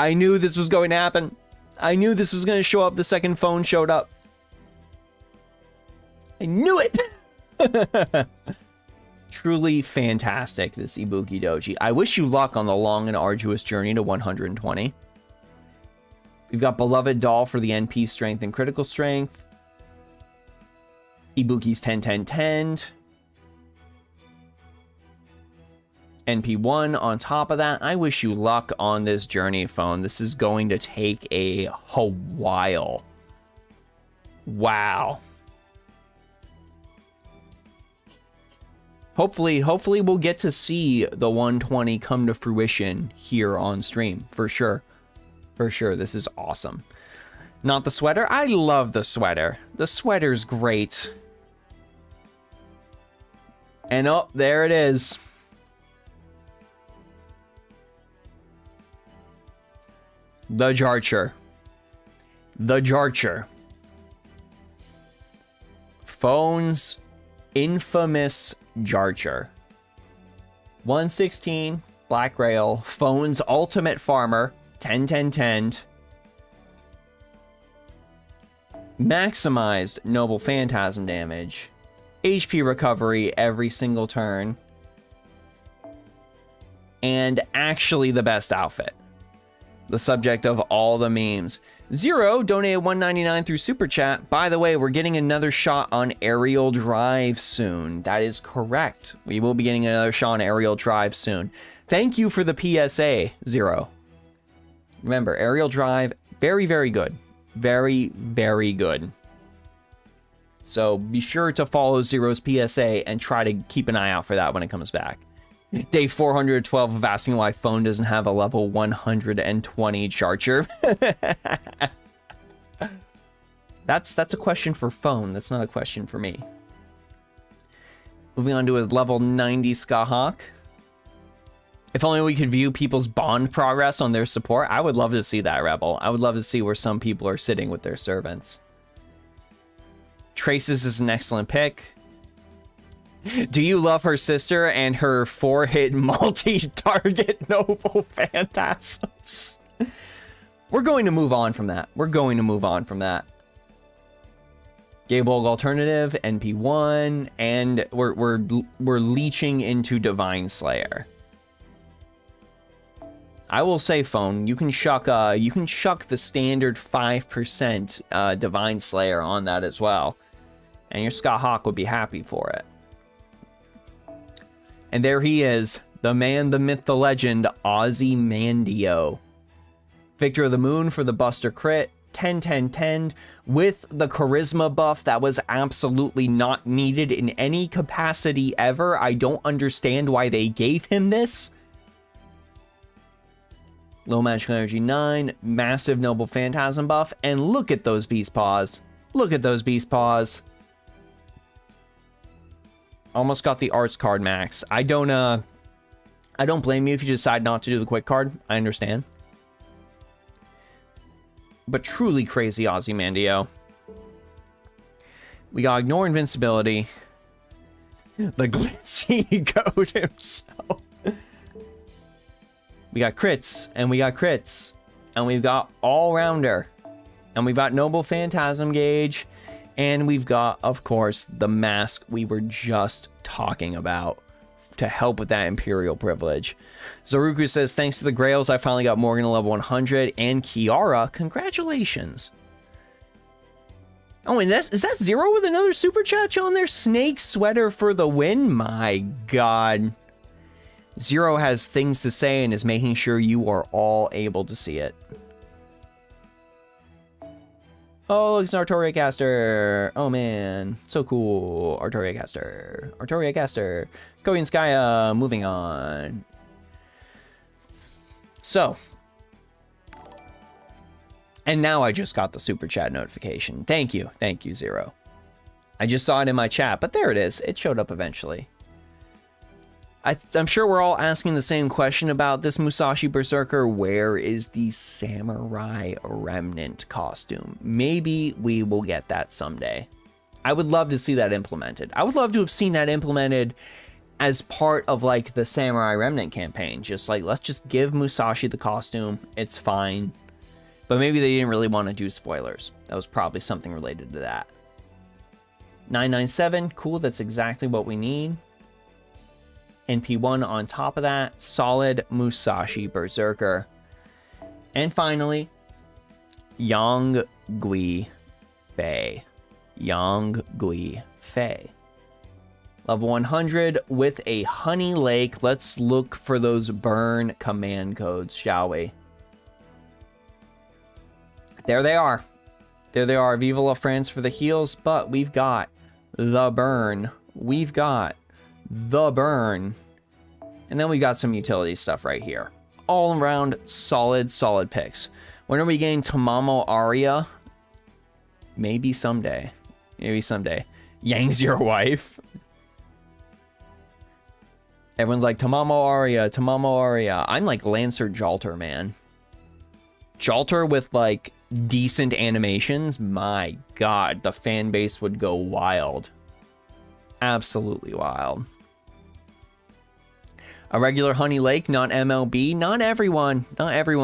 I knew this was going to happen. I knew this was going to show up the second Phone showed up. I knew it. Truly fantastic, this Ibuki Doji. I wish you luck on the long and arduous journey to 120. We've got Beloved Doll for the NP strength and critical strength. Ibuki's 10. NP1 on top of that. I wish you luck on this journey, Phone. This is going to take a while. Wow. Hopefully we'll get to see the 120 come to fruition here on stream. For sure. For sure. This is awesome. Not the sweater. I love the sweater. The sweater's great. And oh, there it is. The Jalter. The Jalter. Phone's infamous Jalter. 116, Black Rail. Phone's ultimate farmer. 10. Maximized Noble Phantasm damage. HP recovery every single turn. And actually the best outfit. The subject of all the memes. Zero donated $1.99 through Super Chat. By the way, we're getting another shot on Aerial Drive soon. That is correct. We will be getting another shot on Aerial Drive soon. Thank you for the PSA, Zero. Remember, Aerial Drive, very, very good. Very, very good. So be sure to follow Zero's PSA and try to keep an eye out for that when it comes back. Day 412 of asking why Phone doesn't have a level 120 Jalter. That's a question for Phone. That's not a question for me. Moving on to a level 90 Skahawk. If only we could view people's bond progress on their support. I would love to see that, Rebel. I would love to see where some people are sitting with their servants. Traces is an excellent pick. Do you love her sister and her 4-hit multi-target Noble Phantasms? We're going to move on from that. We're going to move on from that. Gaybolg Alternative, NP1, and we're leeching into Divine Slayer. I will say, Phone, you can chuck the standard 5% Divine Slayer on that as well, and your Skahawk would be happy for it. And there he is, the man, the myth, the legend, Ozzy Mandio. Victor of the Moon for the Buster crit, 10, 10, 10 with the charisma buff that was absolutely not needed in any capacity ever. I don't understand why they gave him this. Low magical energy 9, massive noble phantasm buff, and look at those beast paws. Look at those beast paws. Almost got the arts card max. I don't blame you if you decide not to do the quick card. I understand. But truly crazy Ozymandias. We got ignore invincibility. The glitzy goat himself. We got crits, and we got crits, and we've got all-rounder, and we've got noble phantasm gauge, and we've got, of course, the mask we were just talking about to help with that Imperial privilege. Zaruku says, thanks to the Grails, I finally got Morgan to level 100, and Kiara, congratulations. Oh, and is that Zero with another super chat on there? Snake sweater for the win? My God. Zero has things to say and is making sure you are all able to see it. Oh, look, it's an Artoria caster. Oh, man. So cool. Artoria caster. Artoria caster. Kobe and Skya, moving on. So. And now I just got the super chat notification. Thank you. Thank you, Zero. I just saw it in my chat, but there it is. It showed up eventually. I'm sure we're all asking the same question about this Musashi Berserker. Where is the Samurai Remnant costume? Maybe we will get that someday. I would love to see that implemented. I would love to have seen that implemented as part of like the Samurai Remnant campaign. Just like, let's just give Musashi the costume. It's fine. But maybe they didn't really want to do spoilers. That was probably something related to that. 997, cool, that's exactly what we need. NP1 on top of that, solid Musashi Berserker. And finally, Yang Gui Fei. Yang Gui Fei. Level 100 with a Honey Lake. Let's look for those burn command codes, shall we? There they are. There they are. Viva la France for the heals, but we've got the burn. We've got the burn. And then we got some utility stuff right here. All around solid picks. When are we getting Tamamo Aria? Maybe someday. Maybe someday. Yang's your wife. Everyone's like, Tamamo Aria, Tamamo Aria. I'm like Lancer Jalter, man. Jalter with like decent animations. My God, the fan base would go wild. Absolutely wild. A regular Honey Lake, not MLB. Not everyone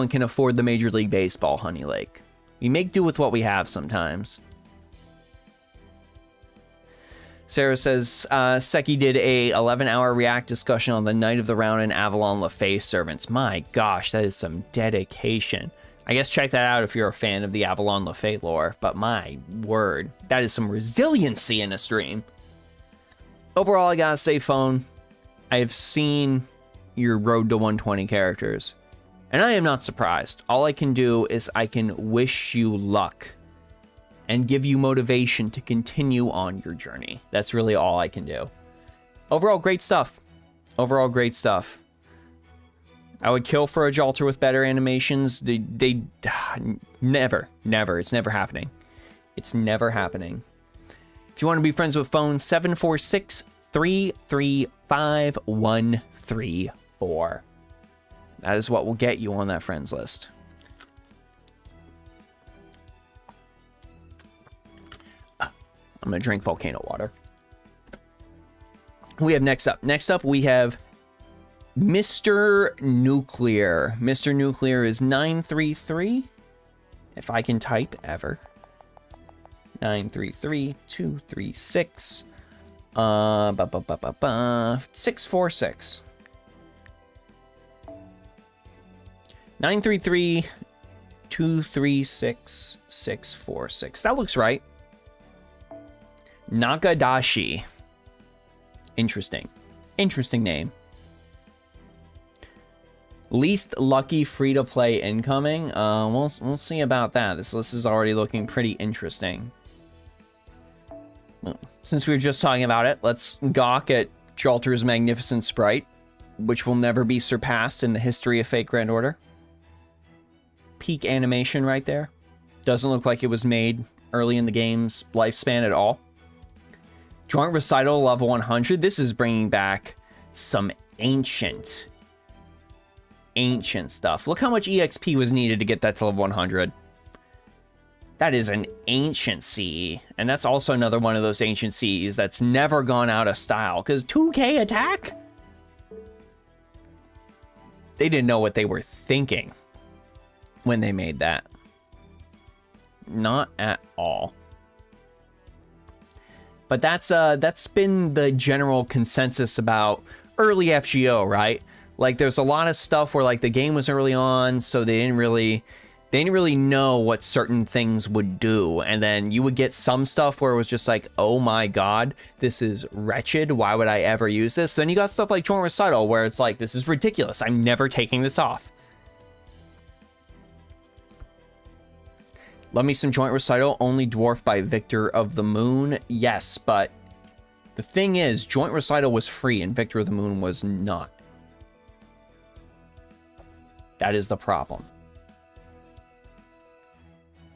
can afford the Major League Baseball Honey Lake. We make do with what we have sometimes. Sarah says, Seki did a 11-hour React discussion on the Night of the Round and Avalon LaFay servants. My gosh, that is some dedication. I guess check that out if you're a fan of the Avalon LaFay lore, but my word, that is some resiliency in a stream. Overall, I gotta say, Phone, I've seen your road to 120 characters, and I am not surprised. All I can do is I can wish you luck and give you motivation to continue on your journey. That's really all I can do. Overall, great stuff. Overall, great stuff. I would kill for a Jalter with better animations. They never. It's never happening. It's never happening. If you want to be friends with Phone, 746-335-134. That is what will get you on that friends list. I'm gonna drink volcano water. We have next up we have Mr. Nuclear. Mr. Nuclear is 933. If I can type ever. 933-236. 646. 933-236-646. That looks right. Nagadashi. Interesting. Interesting name. Least lucky free-to-play incoming. We'll see about that. This list is already looking pretty interesting. Well, since we were just talking about it, let's gawk at Jalter's magnificent sprite, which will never be surpassed in the history of Fate Grand Order. Peak animation right there. Doesn't look like it was made early in the game's lifespan at all. Joint Recital level 100. This is bringing back some ancient stuff. Look how much EXP was needed to get that to level 100. That is an ancient CE. And that's also another one of those ancient CEs that's never gone out of style. Because 2K attack? They didn't know what they were thinking when they made that. Not at all. But that's been the general consensus about early FGO, right? Like, there's a lot of stuff where, like, the game was early on, so they didn't really know what certain things would do. And then you would get some stuff where it was just like, oh my god, this is wretched. Why would I ever use this? Then you got stuff like Joint Recital, where it's like, this is ridiculous. I'm never taking this off. Love me some Joint Recital, only dwarfed by Victor of the Moon. Yes, but the thing is, Joint Recital was free and Victor of the Moon was not. That is the problem.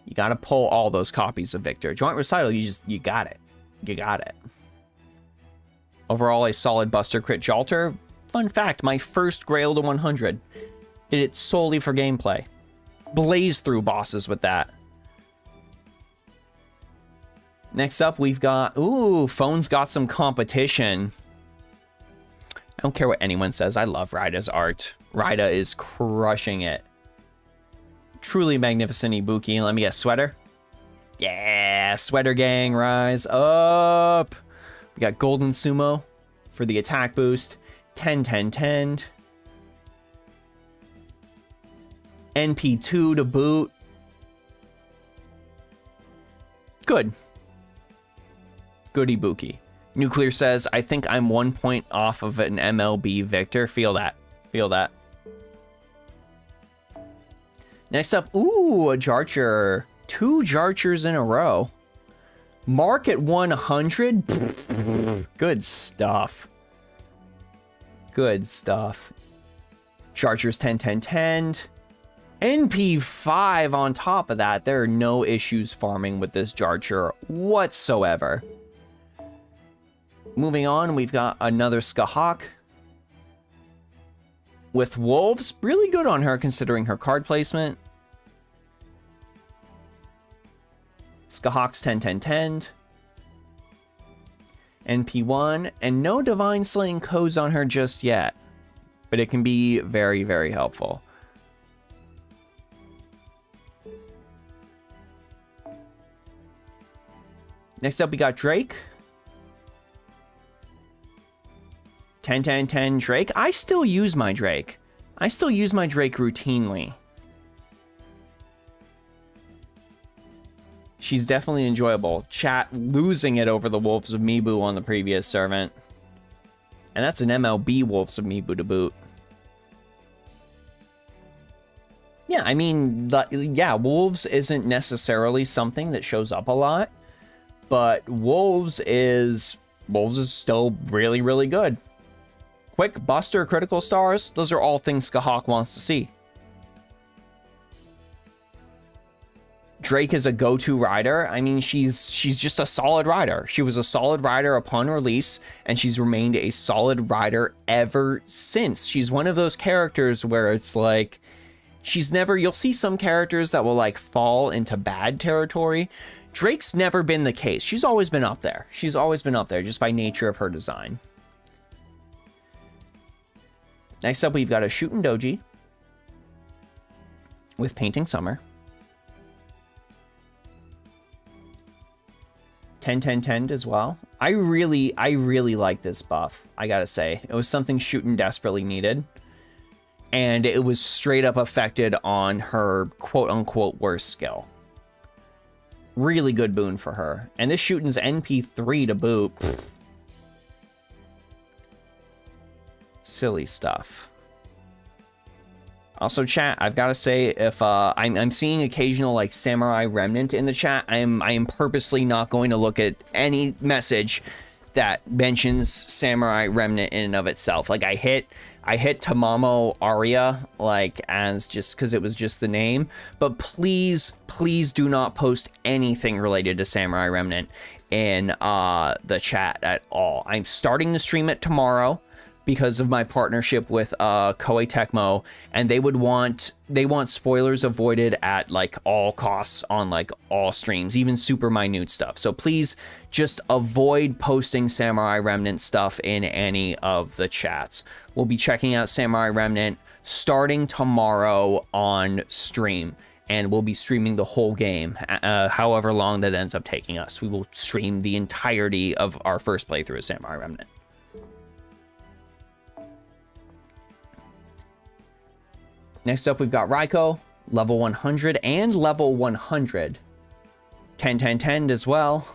You gotta pull all those copies of Victor. Joint Recital, you got it. You got it. Overall, a solid Buster Crit Jalter. Fun fact, my first Grail to 100. Did it solely for gameplay. Blazed through bosses with that. Next up, we've got... Ooh, Phone's got some competition. I don't care what anyone says. I love Raida's art. Raida is crushing it. Truly magnificent Ibuki. Let me get Sweater. Yeah, Sweater Gang, rise up. We got Golden Sumo for the attack boost. 10, 10, 10. NP2 to boot. Good. Good Ibuki. Nuclear says, I think I'm 1 point off of an MLB Victor. Feel that. Feel that. Next up, ooh, a Jalter. 2 Jalters in a row. Mark at 100. Good stuff. Good stuff. Jalter's 10, 10, 10. NP5 on top of that. There are no issues farming with this Jalter whatsoever. Moving on, we've got another Skahawk. With Wolves, really good on her considering her card placement. Skahawk's 10, 10, 10. NP1, and no Divine Slaying codes on her just yet. But it can be very, very helpful. Next up, we got Drake. 10, 10, 10 Drake. I still use my Drake. I still use my Drake routinely. She's definitely enjoyable. Chat losing it over the Wolves of Mibu on the previous servant. And that's an MLB Wolves of Mibu to boot. Yeah, I mean, yeah, Wolves isn't necessarily something that shows up a lot. But Wolves is still really, really good. Quick Buster critical stars, those are all things Skahawk wants to see. Drake is a go-to rider. I mean, she's just a solid rider. She was a solid rider upon release, and she's remained a solid rider ever since. She's one of those characters where it's like, she's never, you'll see some characters that will like fall into bad territory. Drake's never been the case. She's always been up there. She's always been up there just by nature of her design. Next up, we've got a Shootin' Doji with Painting Summer. 10, 10, 10 as well. I really like this buff, I gotta say. It was something Shootin' desperately needed. And it was straight up affected on her quote-unquote worst skill. Really good boon for her. And this Shootin's NP3 to boot. Pfft. Silly stuff. Also, chat, I've got to say, if I'm seeing occasional like Samurai Remnant in the chat, I am purposely not going to look at any message that mentions Samurai Remnant in and of itself. Like I hit Tamamo Aria like as just because it was just the name, but please do not post anything related to Samurai Remnant in the chat at all. I'm starting to stream it tomorrow because of my partnership with Koei Tecmo, and they want spoilers avoided at like all costs on like all streams, even super minute stuff. So please just avoid posting Samurai Remnant stuff in any of the chats. We'll be checking out Samurai Remnant starting tomorrow on stream, and we'll be streaming the whole game, however long that ends up taking us. We will stream the entirety of our first playthrough of Samurai Remnant. Next up, we've got Raiko, level 100 and level 100. 10 as well.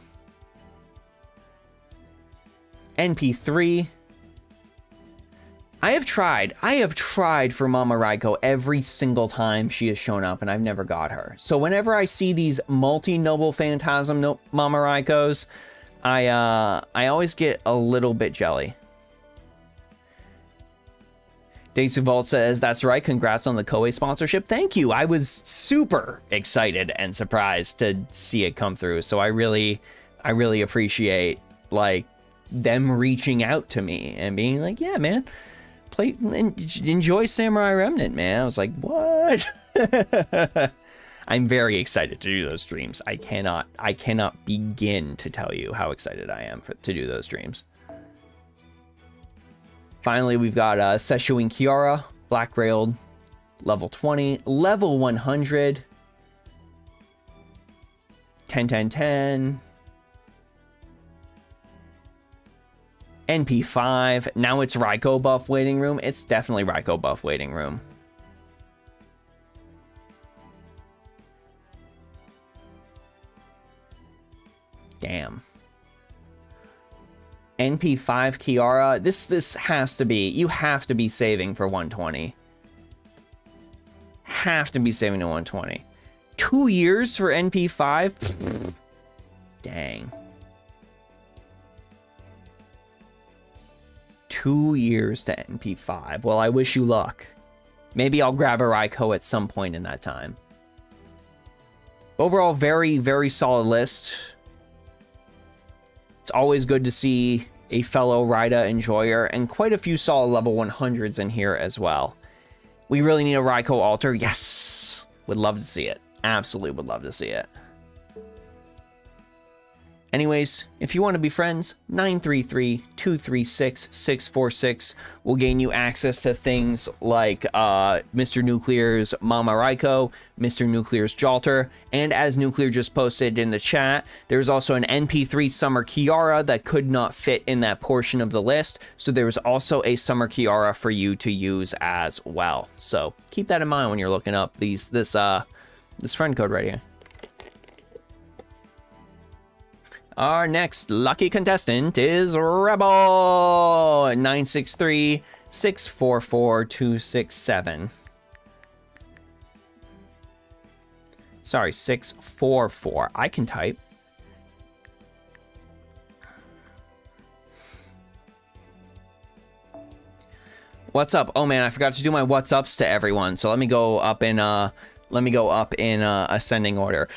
NP3. I have tried for Mama Raiko every single time she has shown up, and I've never got her. So whenever I see these multi-noble phantasm Mama Raikos, I always get a little bit jelly. Daisy Vault says, that's right, congrats on the Koei sponsorship. Thank you. I was super excited and surprised to see it come through. So I really appreciate like them reaching out to me and being like, yeah, man, enjoy Samurai Remnant, man. I was like, what? I'm very excited to do those streams. I cannot begin to tell you how excited I am to do those streams. Finally, we've got Seshuin Kiara, Black Railed, level 20, level 100, 10. NP5, now it's Raiko buff waiting room. It's definitely Raiko buff waiting room. Damn. NP5 Kiara, this has to be, you have to be saving for 120. Have to be saving to 120. 2 years for NP5? Dang. 2 years to NP5. Well, I wish you luck. Maybe I'll grab a Raiko at some point in that time. Overall, very solid list. It's always good to see a fellow Raida enjoyer, and quite a few solid level 100s in here as well. We really need a Raiko altar. Yes! Would love to see it. Absolutely would love to see it. Anyways, if you want to be friends, 933-236-646 will gain you access to things like Mr. Nuclear's Mama Raiko, Mr. Nuclear's Jalter, and as Nuclear just posted in the chat, there's also an NP3 Summer Kiara that could not fit in that portion of the list, so there's also a Summer Kiara for you to use as well. So keep that in mind when you're looking up this friend code right here. Our next lucky contestant is Rebel 963-644-267. Sorry, 644. I can type. What's up? Oh man, I forgot to do my what's ups to everyone. So let me go up in ascending order.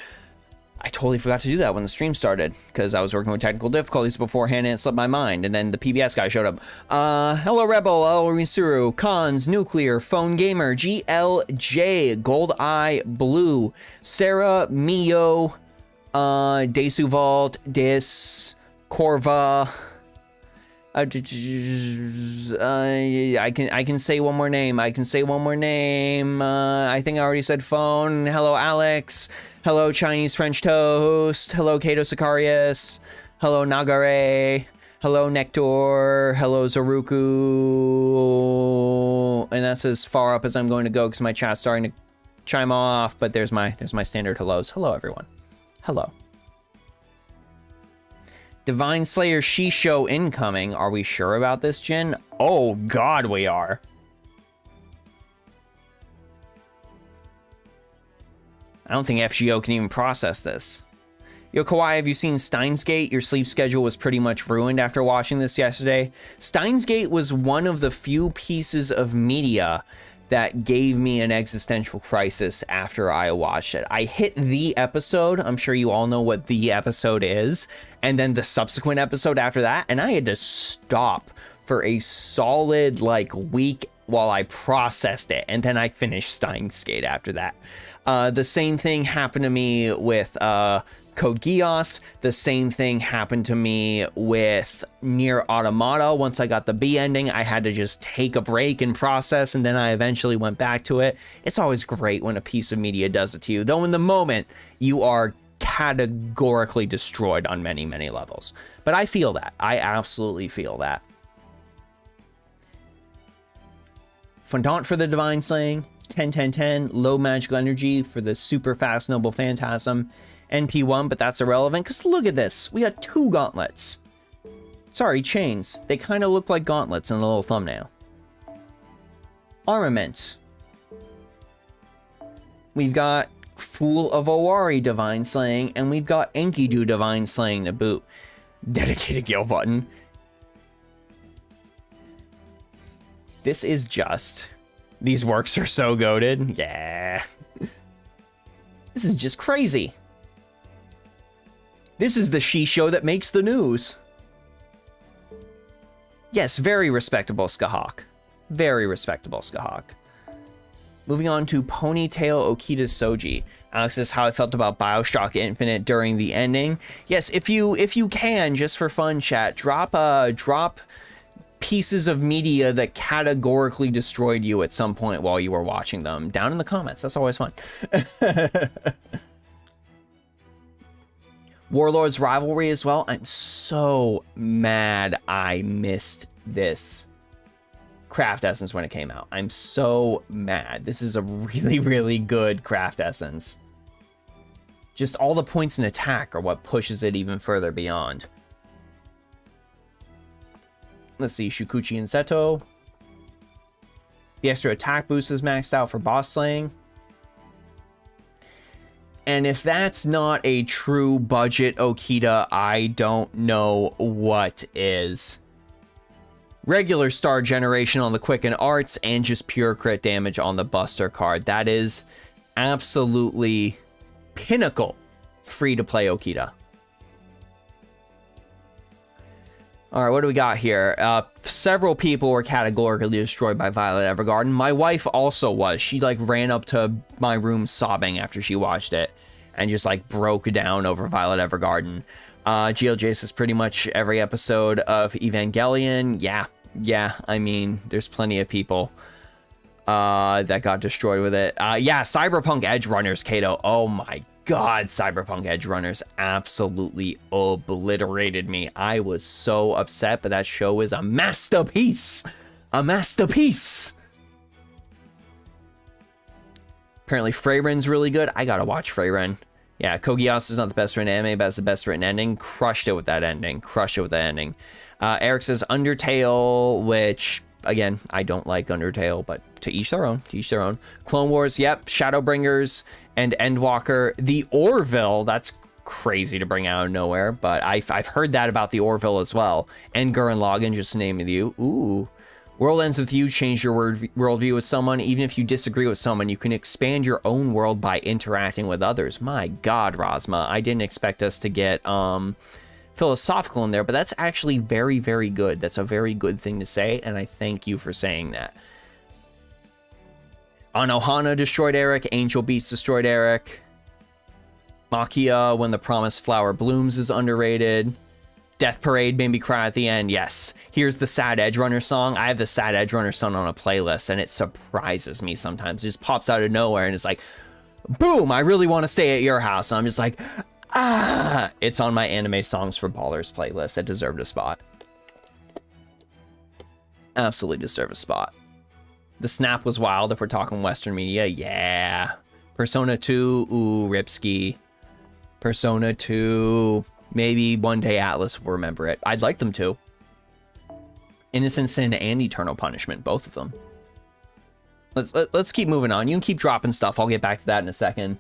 I totally forgot to do that when the stream started because I was working with technical difficulties beforehand and it slipped my mind, and then the PBS guy showed up. Hello Rebel, El Risuru, Cons, Nuclear, Phone Gamer, GLJ, Gold Eye Blue, Sarah, Mio, Desu Vault, Dis, Corva. I can say one more name. I think I already said Phone. Hello Alex. Hello Chinese French Toast. Hello Kato Sicarius. Hello Nagare. Hello Nectar. Hello Zaruku. And that's as far up as I'm going to go because my chat's starting to chime off. But there's my standard hellos. Hello everyone. Hello. Divine Slayer Shisho incoming. Are we sure about this, Jin? Oh God, we are. I don't think FGO can even process this. Yo, Kawhi, have you seen Steins Gate? Your sleep schedule was pretty much ruined after watching this yesterday. Steins Gate was one of the few pieces of media that gave me an existential crisis after I watched it. I hit the episode. I'm sure you all know what the episode is. And then the subsequent episode after that. And I had to stop for a solid, like, week while I processed it. And then I finished Steins Gate after that. The same thing happened to me with Code Geass. The same thing happened to me with Nier Automata. Once I got the B ending, I had to just take a break and process, and then I eventually went back to it. It's always great when a piece of media does it to you, though in the moment, you are categorically destroyed on many, many levels. But I feel that. I absolutely feel that. Fondant for the Divine Slaying, 10-10-10, low magical energy for the super fast Noble Phantasm, NP1, but that's irrelevant, because look at this. We got 2 gauntlets. Sorry, chains. They kind of look like gauntlets in the little thumbnail. Armament. We've got Fool of Owari Divine Slaying, and we've got Enkidu Divine Slaying to boot. Dedicated Gil button. This is just... These works are so goated. Yeah. This is just crazy. This is the she-show that makes the news. Yes, very respectable Skahawk. Very respectable Skahawk. Moving on to Ponytail Okita's Soji. Alex says how I felt about BioShock Infinite during the ending. Yes, if you can, just for fun, chat, drop pieces of media that categorically destroyed you at some point while you were watching them down in the comments. That's always fun. Warlord's Rivalry as well. I'm so mad I missed this craft essence when it came out. I'm so mad. This is a really, really good craft essence. Just all the points in attack are what pushes it even further beyond. Let's see, Shukuchi and Seto. The extra attack boost is maxed out for boss slaying. And if that's not a true budget Okita, I don't know what is. Regular star generation on the Quicken Arts and just pure crit damage on the Buster card. That is absolutely pinnacle free-to-play Okita. All right, what do we got here? Several people were categorically destroyed by Violet Evergarden. My wife also was. She, like, ran up to my room sobbing after she watched it and just, like, broke down over Violet Evergarden. GLJ says pretty much every episode of Evangelion. Yeah, I mean, there's plenty of people that got destroyed with it. Yeah, Cyberpunk Edge Runners, Kato. Oh my God, Cyberpunk Edge Runners absolutely obliterated me. I was so upset, but that show is a masterpiece. A masterpiece. Apparently Freyren's really good. I gotta watch Freyren. Yeah, Kogias is not the best written anime, but it's the best written ending. Crushed it with that ending. Crushed it with that ending. Eric says Undertale, which, again, I don't like Undertale, but to each their own. To each their own. Clone Wars, yep. Shadowbringers and Endwalker. The Orville, that's crazy to bring out of nowhere, but I've heard that about the Orville as well. And Gurren Lagann, just to name you. Ooh. World Ends With You, change your worldview with someone. Even if you disagree with someone, you can expand your own world by interacting with others. My God, Rosma, I didn't expect us to get philosophical in there, but that's actually very, very good. That's a very good thing to say, and I thank you for saying that. Anohana destroyed Eric. Angel Beats destroyed Eric. Makia, When the Promised Flower Blooms is underrated. Death Parade made me cry at the end. Yes. Here's the Sad Edge Runner song. I have the Sad Edge Runner song on a playlist, and it surprises me sometimes. It just pops out of nowhere, and it's like, boom, I really want to stay at your house. And I'm just like, ah. It's on my Anime Songs for Ballers playlist. It deserved a spot. Absolutely deserved a spot. The Snap was wild if we're talking Western media. Yeah. Persona 2. Ooh, Ripsky. Persona 2. Maybe one day Atlas will remember it. I'd like them to. Innocent Sin and Eternal Punishment, both of them. Let's keep moving on. You can keep dropping stuff. I'll get back to that in a second.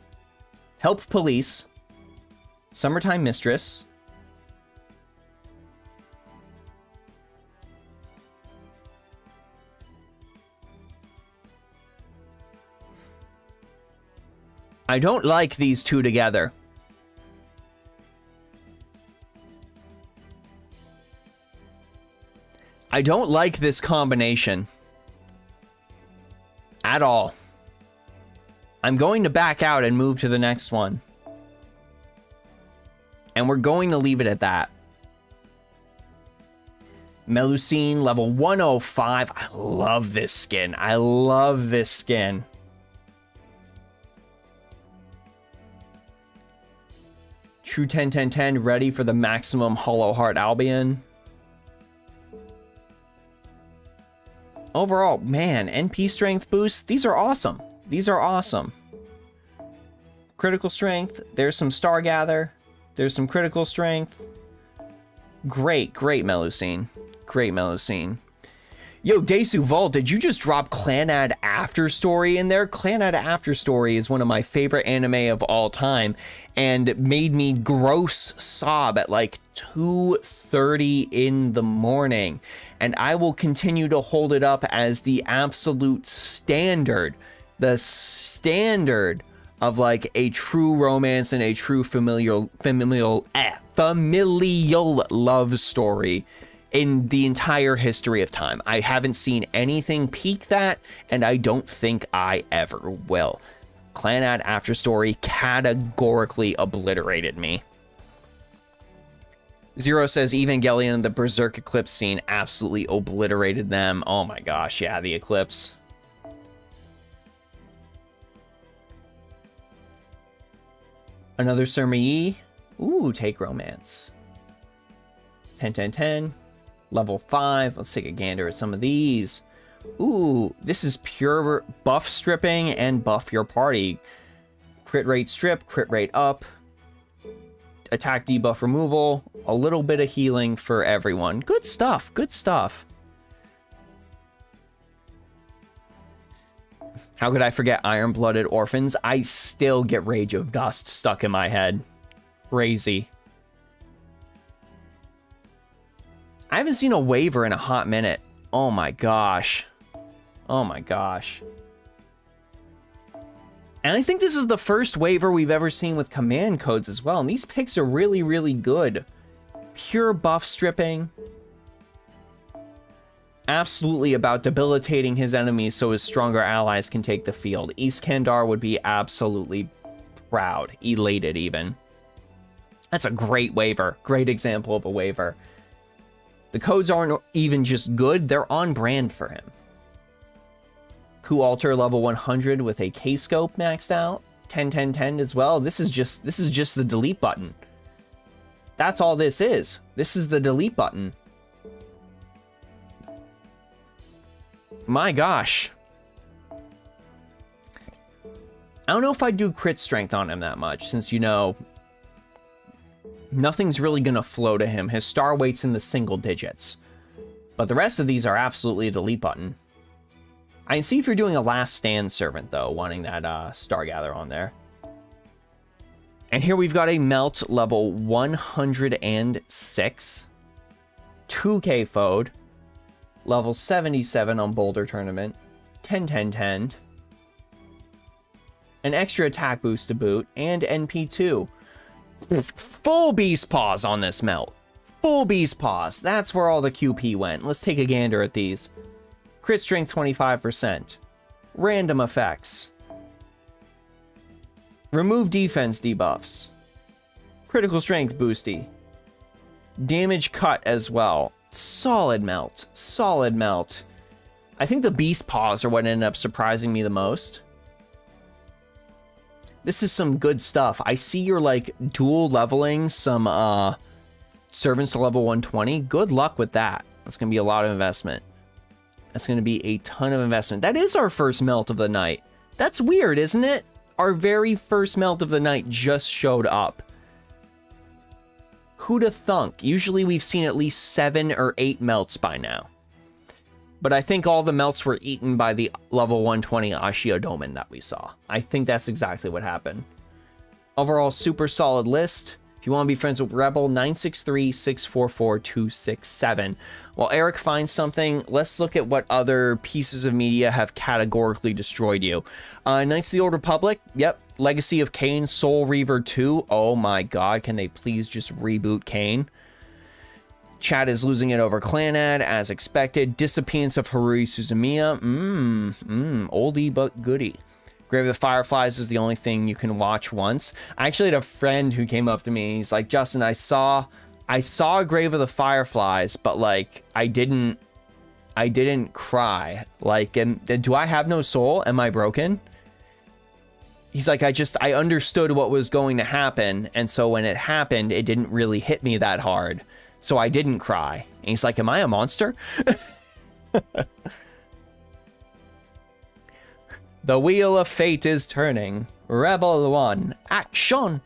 Help Police, Summertime Mistress, I don't like these two together. I don't like this combination at all. I'm going to back out and move to the next one. And we're going to leave it at that. Melusine, level 105. I love this skin. I love this skin. True 10-10-10, ready for the maximum Hollow Heart Albion. Overall, man, NP strength boost. These are awesome. These are awesome. Critical strength. There's some Stargather. There's some critical strength. Great, great Melusine. Great Melusine. Yo, Desu Vault, did you just drop Clannad After Story in there? Clannad After Story is one of my favorite anime of all time and made me gross sob at like 2:30 in the morning. And I will continue to hold it up as the absolute standard, the standard of like a true romance and a true familial love story in the entire history of time. I haven't seen anything peak that, and I don't think I ever will. Clannad After Story categorically obliterated me. Zero says Evangelion and the Berserk Eclipse scene absolutely obliterated them. Oh my gosh, yeah, the Eclipse. Another Surmei. Ooh, take romance. 10-10-10. Level 5. Let's take a gander at some of these. Ooh, this is pure buff stripping and buff your party. Crit rate strip, crit rate up. Attack debuff removal. A little bit of healing for everyone. Good stuff, good stuff. How could I forget Iron-Blooded Orphans? I still get Rage of Dust stuck in my head. Crazy. I haven't seen a waiver in a hot minute. Oh my gosh. Oh my gosh. And I think this is the first waiver we've ever seen with command codes as well. And these picks are really, really good. Pure buff stripping. Absolutely about debilitating his enemies so his stronger allies can take the field. East Kandar would be absolutely proud, elated even. That's a great waiver. Great example of a waiver. The codes aren't even just good, they're on brand for him. Alter level 100 with a K-scope maxed out. 10-10-10 as well. This is just the delete button. That's all this is. This is the delete button. My gosh. I don't know if I'd do crit strength on him that much, since, you know, nothing's really gonna flow to him. His star weight's in the single digits. But the rest of these are absolutely a delete button. I can see if you're doing a Last Stand servant, though, wanting that Stargather on there. And here we've got a Melt level 106. 2K Fode. Level 77 on Boulder Tournament. 10-10-10. An extra attack boost to boot. And NP2. Full Beast Paws on this Melt. Full Beast Paws. That's where all the QP went. Let's take a gander at these. Crit strength 25%. Random effects. Remove defense debuffs. Critical strength boosty. Damage cut as well. Solid Melt. Solid Melt. I think the Beast Paws are what ended up surprising me the most. This is some good stuff. I see you're like dual leveling some servants to level 120. Good luck with that. That's gonna be a lot of investment. That's gonna be a ton of investment. That is our first Melt of the night. That's weird, isn't it? Our very first Melt of the night just showed up. Who'da thunk? Usually we've seen at least 7 or 8 Melts by now. But I think all the Melts were eaten by the level 120 Ashio Domin that we saw. I think that's exactly what happened. Overall, super solid list. If you want to be friends with Rebel, 963-644-267. While Eric finds something, let's look at what other pieces of media have categorically destroyed you. Knights of the Old Republic, yep. Legacy of Kain, Soul Reaver 2. Oh my god, can they please just reboot Kain? Chat is losing it over Clanad, as expected. Disappearance of Haruhi Suzumiya. Oldie but goodie. Grave of the Fireflies is the only thing you can watch once. I actually had a friend who came up to me. He's like, Justin, I saw Grave of the Fireflies, but like I didn't cry. Like, do I have no soul? Am I broken? He's like, I understood what was going to happen, and so when it happened, it didn't really hit me that hard. So I didn't cry. And he's like, am I a monster? The wheel of fate is turning. Rebel 1, action!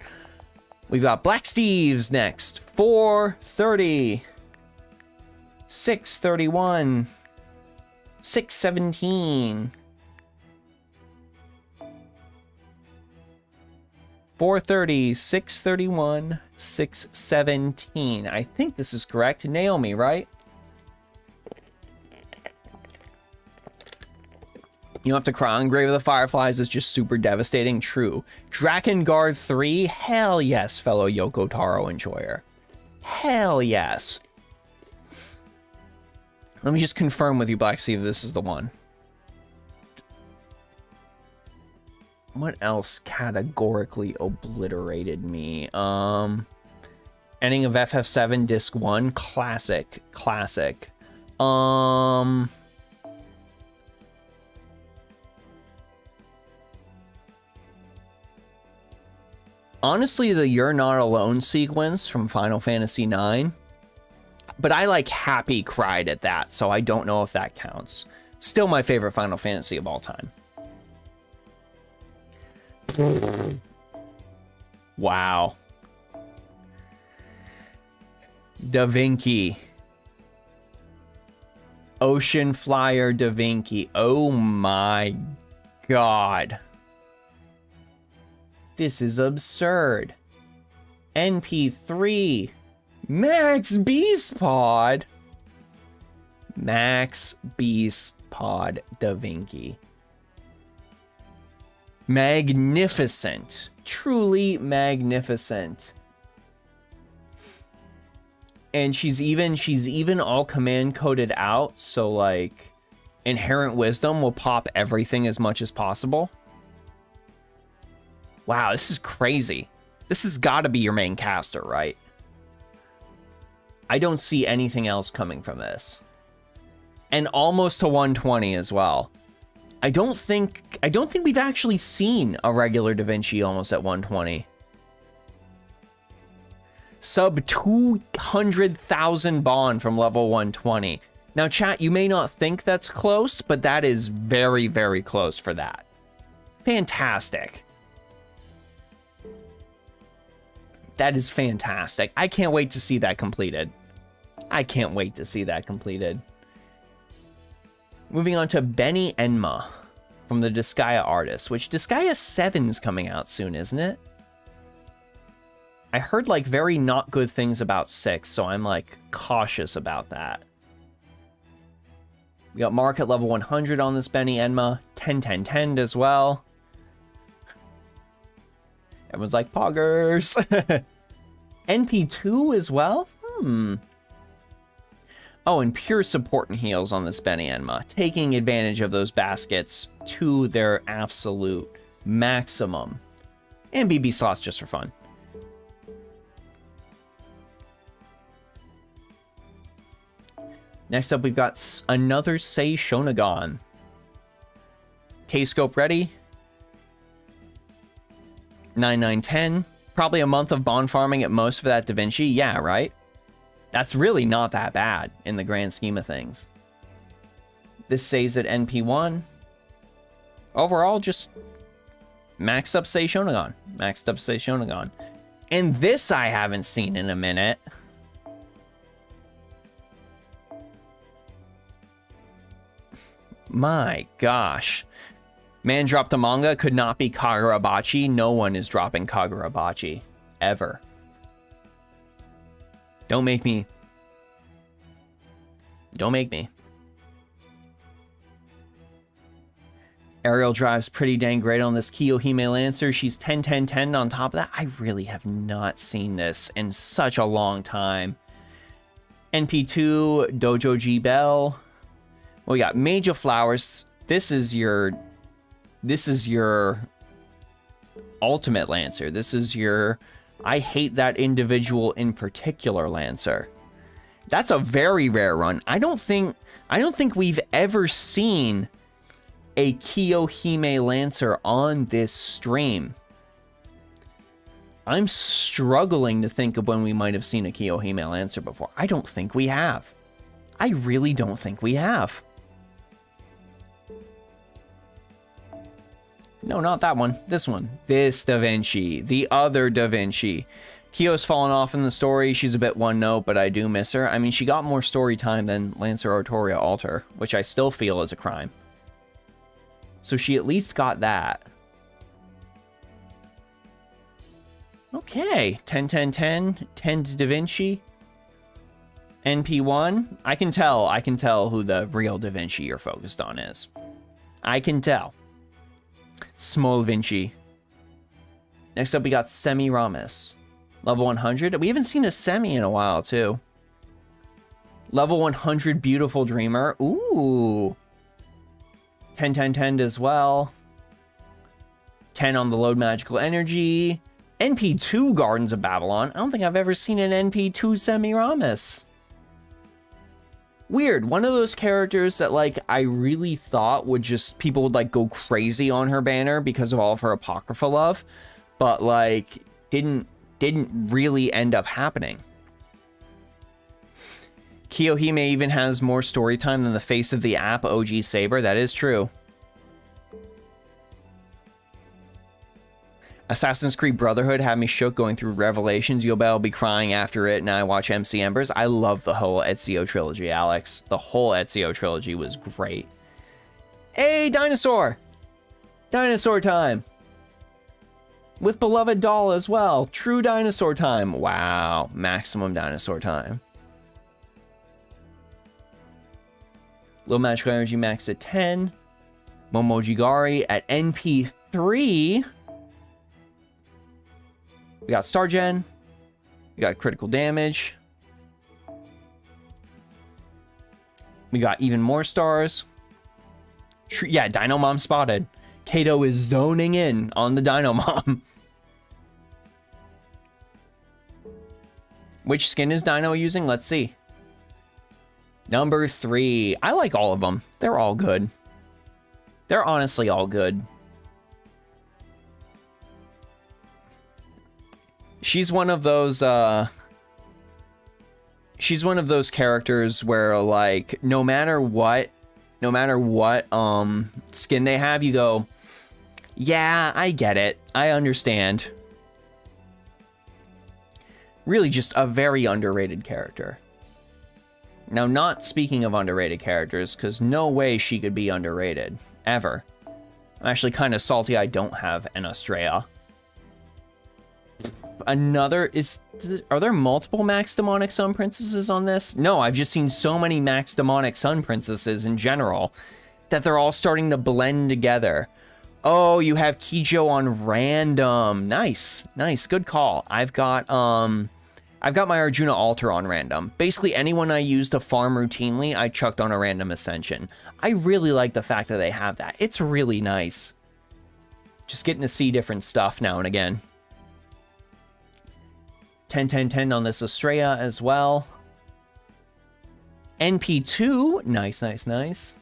We've got Black Steves next. 430. 631. 617. 430, 631, 617. I think this is correct. Naomi, right? You don't have to cry on Grave of the Fireflies. It's just super devastating. True. Drakengard 3? Hell yes, fellow Yoko Taro enjoyer. Hell yes. Let me just confirm with you, Black Sea, if this is the one. What else categorically obliterated me? Ending of FF7 Disc 1. Classic. Classic. Honestly, the You're Not Alone sequence from Final Fantasy IX. But I like happy cried at that, so I don't know if that counts. Still my favorite Final Fantasy of all time. Wow. Da Vinci. Ocean Flyer Da Vinci. Oh my god. This is absurd. NP3. Max Beast Pod. Max Beast Pod Da Vinci. Magnificent. Truly magnificent. And she's even all command coded out, so like Inherent Wisdom will pop everything as much as possible. Wow, this is crazy. This has got to be your main caster, right? I don't see anything else coming from this. And almost to 120 as well. I don't think we've actually seen a regular Da Vinci almost at 120. Sub 200,000 bond from level 120. Now, chat, you may not think that's close, but that is very, very close for that. Fantastic. That is fantastic. I can't wait to see that completed. I can't wait to see that completed. Moving on to Benny Enma from the Disgaea artist, which Disgaea 7 is coming out soon, isn't it? I heard like very not good things about 6, so I'm like cautious about that. We got Mark at level 100 on this Benny Enma, 10 as well. Everyone's like, poggers. NP2 as well? Oh, and pure support and heals on this Benny Enma, taking advantage of those baskets to their absolute maximum. And BB slots just for fun. Next up, we've got another Sei Shonagon. K-Scope ready. 9, probably a month of bond farming at most for that Da Vinci. Yeah, right? That's really not that bad in the grand scheme of things. This says at NP1. Overall, just maxed up Sei Shonagon. Maxed up Sei Shonagon. And this I haven't seen in a minute. My gosh. Man dropped a manga, could not be Kagurabachi. No one is dropping Kagurabachi. Ever. Don't make me. Don't make me. Ariel drives pretty dang great on this Kiyohime Lancer. She's 10-10-10 on top of that. I really have not seen this in such a long time. NP2, Dojo G Bell. Well, we got Mage of Flowers. This is your ultimate Lancer. This is your I hate that individual in particular Lancer. That's a very rare run. I don't think we've ever seen a Kiyohime Lancer on this stream. I'm struggling to think of when we might have seen a Kiyohime Lancer before. I don't think we have. I really don't think we have. No, not that one. This one. This Da Vinci. The other Da Vinci. Kyo's fallen off in the story. She's a bit one note, but I do miss her. I mean, she got more story time than Lancer Artoria Alter, which I still feel is a crime. So she at least got that. Okay. 10-10-10. 10 to Da Vinci. NP1. I can tell who the real Da Vinci you're focused on is. I can tell. Small Vinci. Next up, we got Semiramis. Level 100. We haven't seen a Semi in a while, too. Level 100, Beautiful Dreamer. Ooh. 10-10-10 as well. 10 on the Load Magical Energy. NP2 Gardens of Babylon. I don't think I've ever seen an NP2 Semiramis. Weird. One of those characters that, like, I really thought would just, people would, like, go crazy on her banner because of all of her Apocrypha love, but, like, didn't really end up happening. Kiyohime even has more story time than the face of the app, OG Saber. That is true. Assassin's Creed Brotherhood had me shook going through Revelations. You'll be crying after it, and I watch MC Embers. I love the whole Ezio trilogy, Alex. The whole Ezio trilogy was great. Hey, dinosaur! Dinosaur time! With beloved doll as well. True dinosaur time. Wow. Maximum dinosaur time. Low magical energy max at 10. Momojigari at NP3. We got Star Gen. We got critical damage. We got even more stars. Yeah, Dino Mom spotted. Kato is zoning in on the Dino Mom. Which skin is Dino using? Let's see. Number 3. I like all of them. They're all good. They're honestly all good. She's one of those characters where, like, no matter what skin they have, you go, yeah, I get it. I understand. Really just a very underrated character. Now, not speaking of underrated characters, because no way she could be underrated. Ever. I'm actually kind of salty I don't have an Astrea. Are there multiple Max Demonic Sun Princesses on this? No, I've just seen so many Max Demonic Sun Princesses in general that they're all starting to blend together. Oh, you have Kijo on random. Nice, nice, good call. I've got my Arjuna Altar on random. Basically, anyone I use to farm routinely, I chucked on a random Ascension. I really like the fact that they have that. It's really nice. Just getting to see different stuff now and again. 10-10-10 on this Astrea as well. NP2. Nice, nice, nice.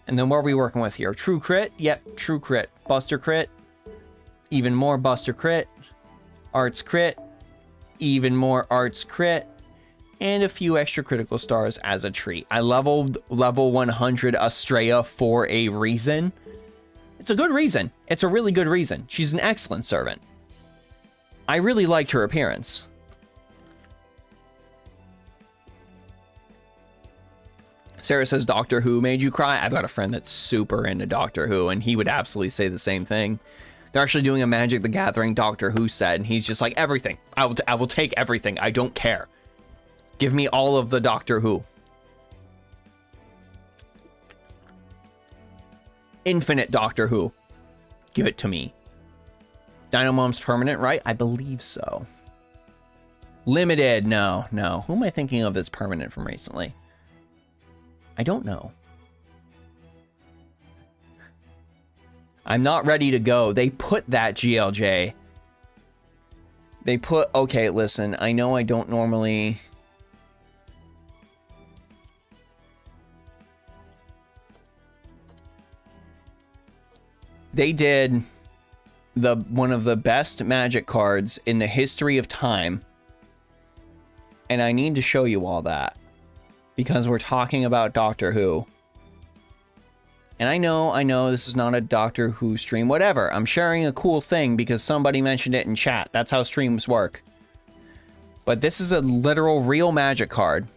And then what are we working with here? True crit? Yep, true crit. Buster crit. Even more Buster crit. Arts crit. Even more Arts crit. And a few extra critical stars as a treat. I leveled level 100 Astrea for a reason. It's a good reason. It's a really good reason. She's an excellent servant. I really liked her appearance. Sarah says Doctor Who made you cry. I've got a friend that's super into Doctor Who, and he would absolutely say the same thing. They're actually doing a Magic the Gathering Doctor Who set, and he's just like, everything. I will take everything. I don't care. Give me all of the Doctor Who. Infinite Doctor Who. Give it to me. Dino Mom's permanent, right? I believe so. Limited. No. Who am I thinking of that's permanent from recently? I don't know. I'm not ready to go. They put that GLJ. They put... Okay, listen. I know I don't normally... They did one of the best Magic cards in the history of time. And I need to show you all that. Because we're talking about Doctor Who. And I know this is not a Doctor Who stream. Whatever. I'm sharing a cool thing because somebody mentioned it in chat. That's how streams work. But this is a literal real Magic card.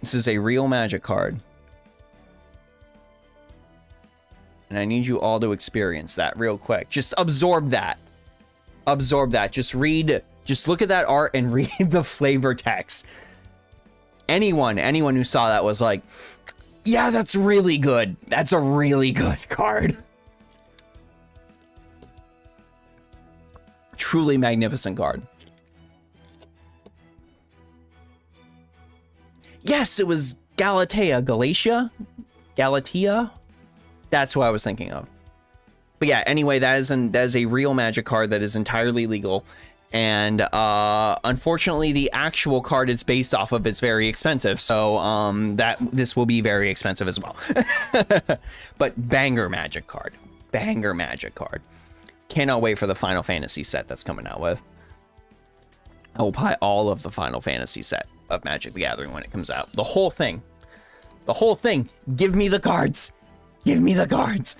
This is a real Magic card. And I need you all to experience that real quick. Just absorb that. Absorb that. Just look at that art and read the flavor text. Anyone who saw that was like, yeah, that's really good. That's a really good card. Truly magnificent card. Yes, it was Galatea. That's what I was thinking of. But yeah, anyway, that is a real Magic card that is entirely legal. And unfortunately, the actual card it's based off of is very expensive. So this will be very expensive as well. But banger Magic card. Banger Magic card. Cannot wait for the Final Fantasy set that's coming out with. I will buy all of the Final Fantasy set of Magic the Gathering when it comes out. The whole thing. The whole thing. Give me the cards. Give me the cards.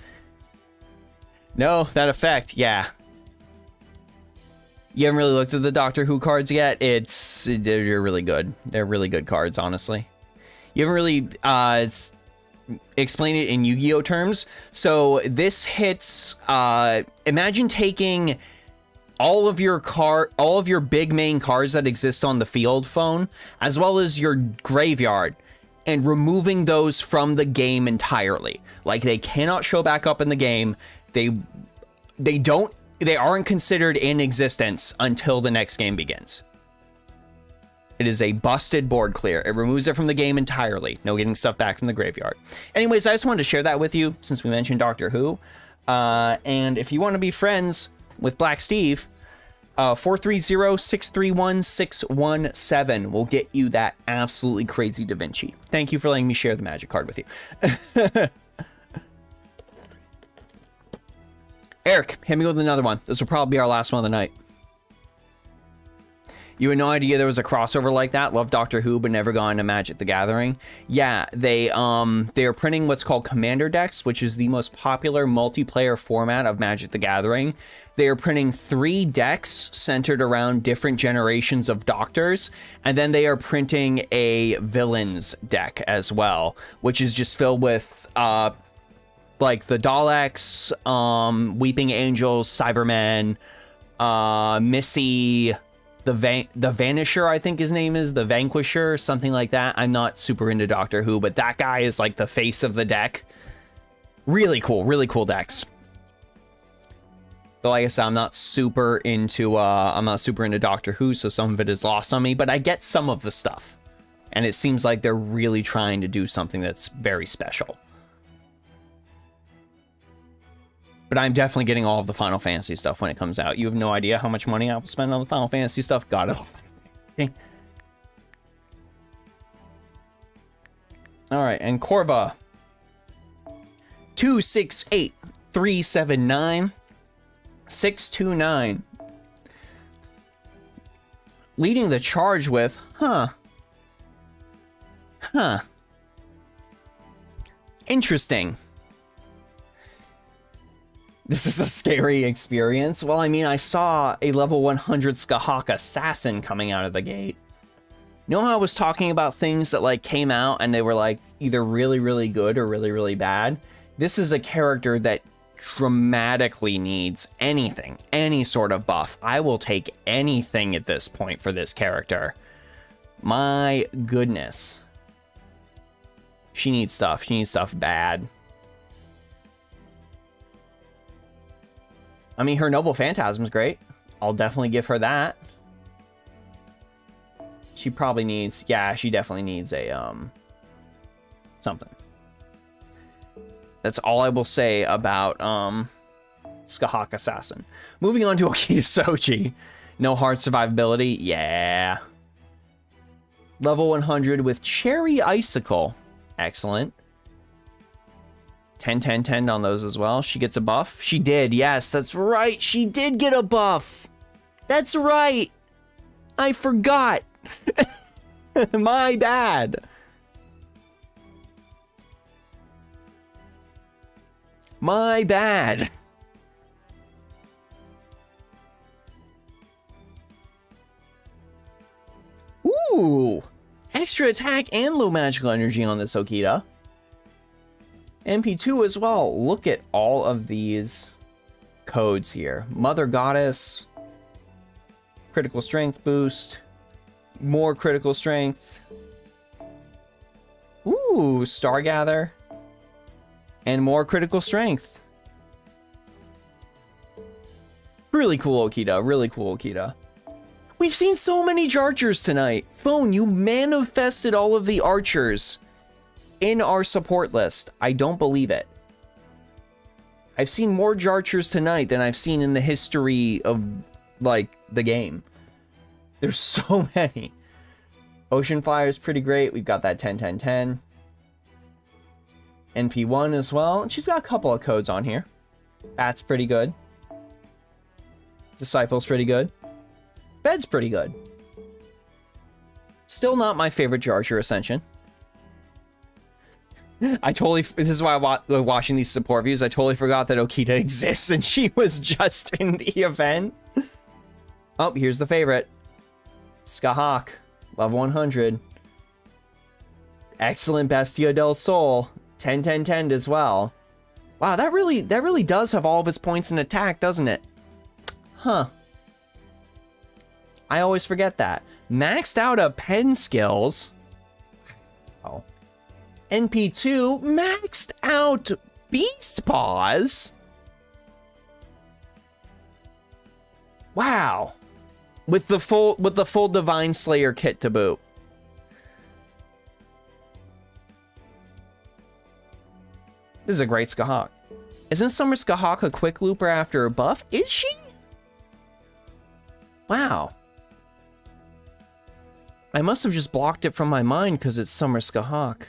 No, that effect. Yeah. You haven't really looked at the Doctor Who cards yet? They're really good. They're really good cards, honestly. You haven't really explained it in Yu-Gi-Oh terms. So this hits, imagine taking all of your big main cards that exist on the field phone, as well as your graveyard, and removing those from the game entirely. Like, they cannot show back up in the game. They aren't considered in existence until the next game begins. It is a busted board clear. It removes it from the game entirely. No getting stuff back from the graveyard. Anyways, I just wanted to share that with you since we mentioned Doctor Who. And if you want to be friends with Black Steve, 430-631-617 will get you that absolutely crazy Da Vinci. Thank you for letting me share the Magic card with you. Eric, hit me with another one. This will probably be our last one of the night. You had no idea there was a crossover like that? Love Doctor Who, but never gone to Magic the Gathering. Yeah, they are printing what's called Commander decks, which is the most popular multiplayer format of Magic the Gathering. They are printing 3 decks centered around different generations of Doctors, and then they are printing a Villains deck as well, which is just filled with like the Daleks, Weeping Angels, Cybermen, Missy, the Vanisher, I think his name is, the Vanquisher, something like that. I'm not super into Doctor Who, but that guy is like the face of the deck. Really cool decks. Though, like I said, I'm not super into Doctor Who, so some of it is lost on me, but I get some of the stuff. And it seems like they're really trying to do something that's very special. But I'm definitely getting all of the Final Fantasy stuff when it comes out. You have no idea how much money I will spend on the Final Fantasy stuff. Got it. Alright, and Corva. 268-379-629. Leading the charge with, Interesting. This is a scary experience. Well, I mean, I saw a level 100 Skahawk assassin coming out of the gate. You know how I was talking about things that like came out and they were like either really, really good or really, really bad? This is a character that dramatically needs anything, any sort of buff. I will take anything at this point for this character. My goodness. She needs stuff. She needs stuff bad. I mean, her Noble Phantasm's great. I'll definitely give her that. She probably needs, yeah, she definitely needs a, something. That's all I will say about, Skahawk Assassin. Moving on to Okita Soji. No hard survivability, yeah. Level 100 with Cherry Icicle. Excellent. 10, 10, 10 on those as well. She gets a buff. She did. Yes, that's right. She did get a buff. That's right. I forgot. My bad. My bad. Ooh. Extra attack and low magical energy on this Okita. MP2 as well. Look at all of these codes here. Mother Goddess, critical strength boost, more critical strength. Ooh, Stargather, and more critical strength. Really cool Okita, really cool Okita. We've seen so many Archers tonight. Phone, you manifested all of the Archers in our support list. I don't believe it. I've seen more Archers tonight than I've seen in the history of, like, the game. There's so many. Ocean Fire is pretty great. We've got that 10, 10, 10. NP1 as well. And she's got a couple of codes on here. That's pretty good. Disciple's pretty good. Bed's pretty good. Still not my favorite Archer Ascension. This is why watching these support views, I totally forgot that Okita exists and she was just in the event. Oh, here's the favorite. Skahawk, level 100. Excellent Bestia del Sol, 10, 10, 10 as well. Wow, that really does have all of its points in attack, doesn't it? Huh. I always forget that. Maxed out of pen skills. Oh. NP2 maxed out Beast Paws. Wow. With the full Divine Slayer kit to boot. This is a great Skahawk. Isn't Summer Skahawk a quick looper after a buff? Is she? Wow. I must have just blocked it from my mind because it's Summer Skahawk.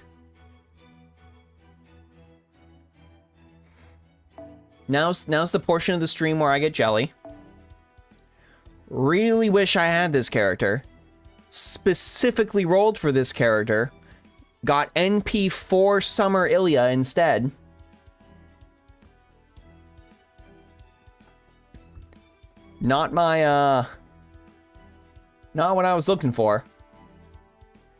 Now's the portion of the stream where I get jelly. Really wish I had this character. Specifically rolled for this character. Got NP4 Summer Ilya instead. Not my, not what I was looking for.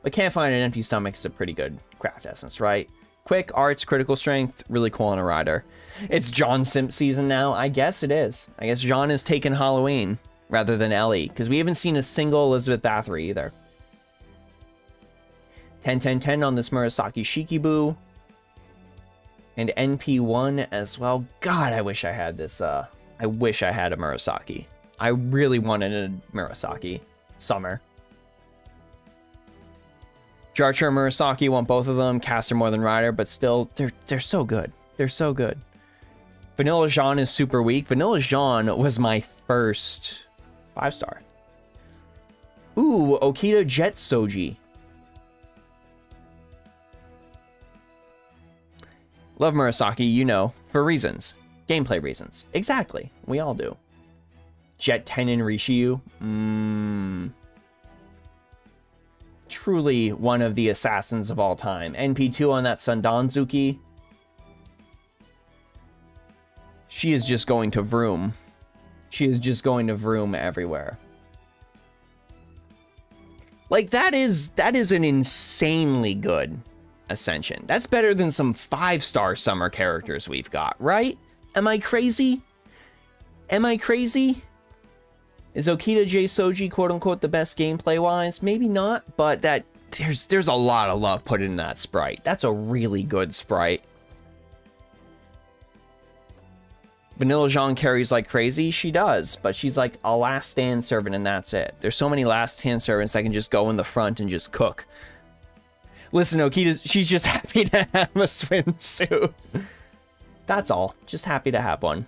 But can't find an empty stomach is a pretty good craft essence, right? Quick, arts, critical strength, really cool on a rider. It's John Simp season now. I guess it is. I guess John is taking Halloween rather than Ellie, because we haven't seen a single Elizabeth Bathory either. 10, 10, 10 on this Murasaki Shikibu. And NP1 as well. God, I wish I had this, I wish I had a Murasaki. I really wanted a Murasaki Summer. Jalter and Murasaki want both of them. Caster more than Rider, but still, they're so good. They're so good. Vanilla Jean is super weak. Vanilla Jean was my first 5-star. Ooh, Okita Jet Soji. Love Murasaki, you know, for reasons. Gameplay reasons. Exactly. We all do. Jet Tenin Rishiyu. Truly one of the assassins of all time. NP2 on that Sandanzuki. She is just going to vroom. She is just going to vroom everywhere. Like, that is an insanely good Ascension. That's better than some 5-star summer characters we've got, right? Am I crazy? Am I crazy? Is Okita J Soji quote-unquote the best gameplay-wise? Maybe not, but there's a lot of love put in that sprite. That's a really good sprite. Vanilla Jean carries like crazy. She does, but she's like a last stand servant and that's it. There's so many last stand servants that can just go in the front and just cook. Listen, she's just happy to have a swimsuit. That's all. Just happy to have one.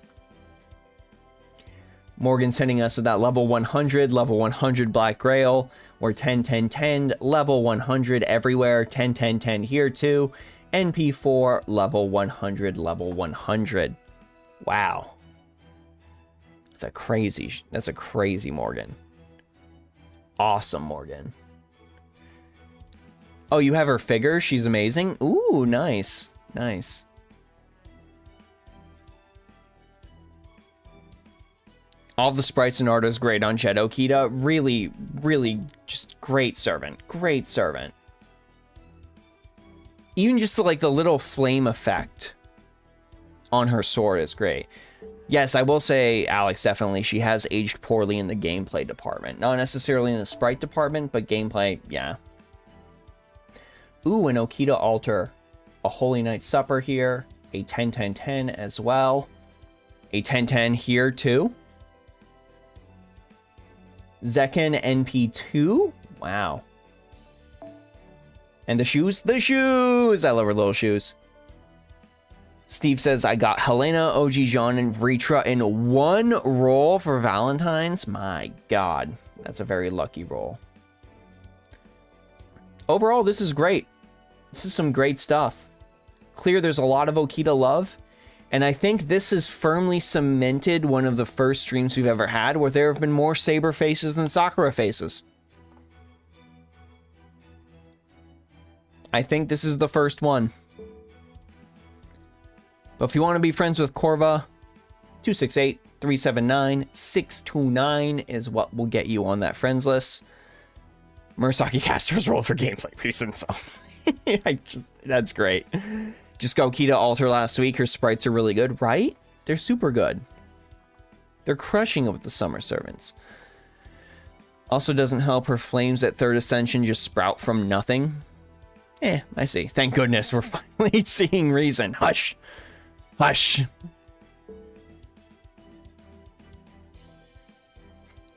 Morgan's hitting us with that level 100 Black Grail. We're 10, 10, 10, level 100 everywhere. 10, 10, 10 here too. NP4, level 100, level 100. Wow. That's a crazy Morgan. Awesome Morgan. Oh, you have her figure? She's amazing? Ooh, nice. Nice. All the sprites and art is great on Jet Okita. Really, really just great servant. Great servant. Even just like the little flame effect on her sword is great. Yes, I will say, Alex, definitely, she has aged poorly in the gameplay department. Not necessarily in the sprite department, but gameplay, yeah. Ooh, an Okita altar. A Holy Night Supper here. A 10-10-10 as well. A 10-10 here, too. Zekken NP2. Wow. And the shoes? The shoes! I love her little shoes. Steve says, I got Helena, OG Jean, and Vritra in one roll for Valentine's. My God. That's a very lucky roll. Overall, this is great. This is some great stuff. Clear there's a lot of Okita love. And I think this has firmly cemented one of the first streams we've ever had where there have been more Saber faces than Sakura faces. I think this is the first one. But if you want to be friends with Corva, 268-379-629 is what will get you on that friends list. Murasaki Caster's rolled for gameplay reasons. That's great. Just go Okita Alter last week. Her sprites are really good, right? They're super good. They're crushing it with the Summer Servants. Also doesn't help her flames at 3rd Ascension just sprout from nothing. I see. Thank goodness we're finally seeing reason. Hush. Hush.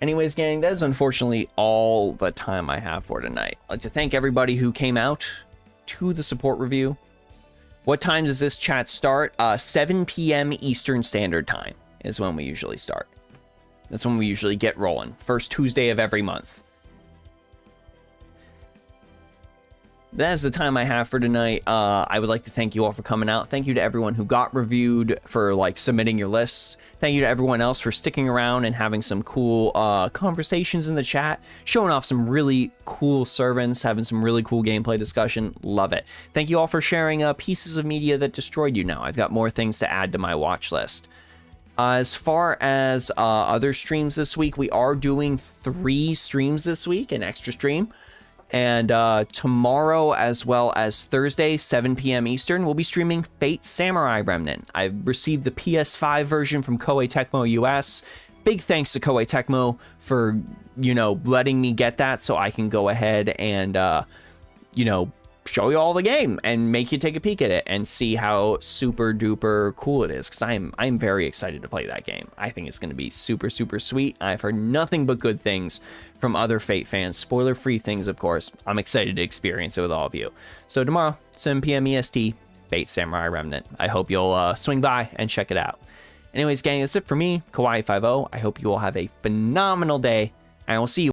Anyways, gang, that is unfortunately all the time I have for tonight. I'd like to thank everybody who came out to the support review. What time does this chat start? 7 p.m. Eastern Standard Time is when we usually start. That's when we usually get rolling. First Tuesday of every month. That is the time I have for tonight. I would like to thank you all for coming out. Thank you to everyone who got reviewed, for like submitting your lists. Thank you to everyone else for sticking around and having some cool conversations in the chat, showing off some really cool servants, having some really cool gameplay discussion. Love it. Thank you all for sharing pieces of media that destroyed you now. I've got more things to add to my watch list. As far as other streams this week, we are doing 3 streams this week, an extra stream. And tomorrow, as well as Thursday, 7 p.m. Eastern, we'll be streaming Fate Samurai Remnant. I received the PS5 version from Koei Tecmo US. Big thanks to Koei Tecmo for, letting me get that so I can go ahead and, show you all the game and make you take a peek at it and see how super duper cool it is, because I'm very excited to play that game. I think it's going to be super, super sweet. I've heard nothing but good things from other Fate fans. Spoiler-free things, of course. I'm excited to experience it with all of you. So tomorrow, 7 p.m. EST, Fate Samurai Remnant. I hope you'll swing by and check it out. Anyways, gang, that's it for me, Kawaii 50. I hope you all have a phenomenal day, and I will see you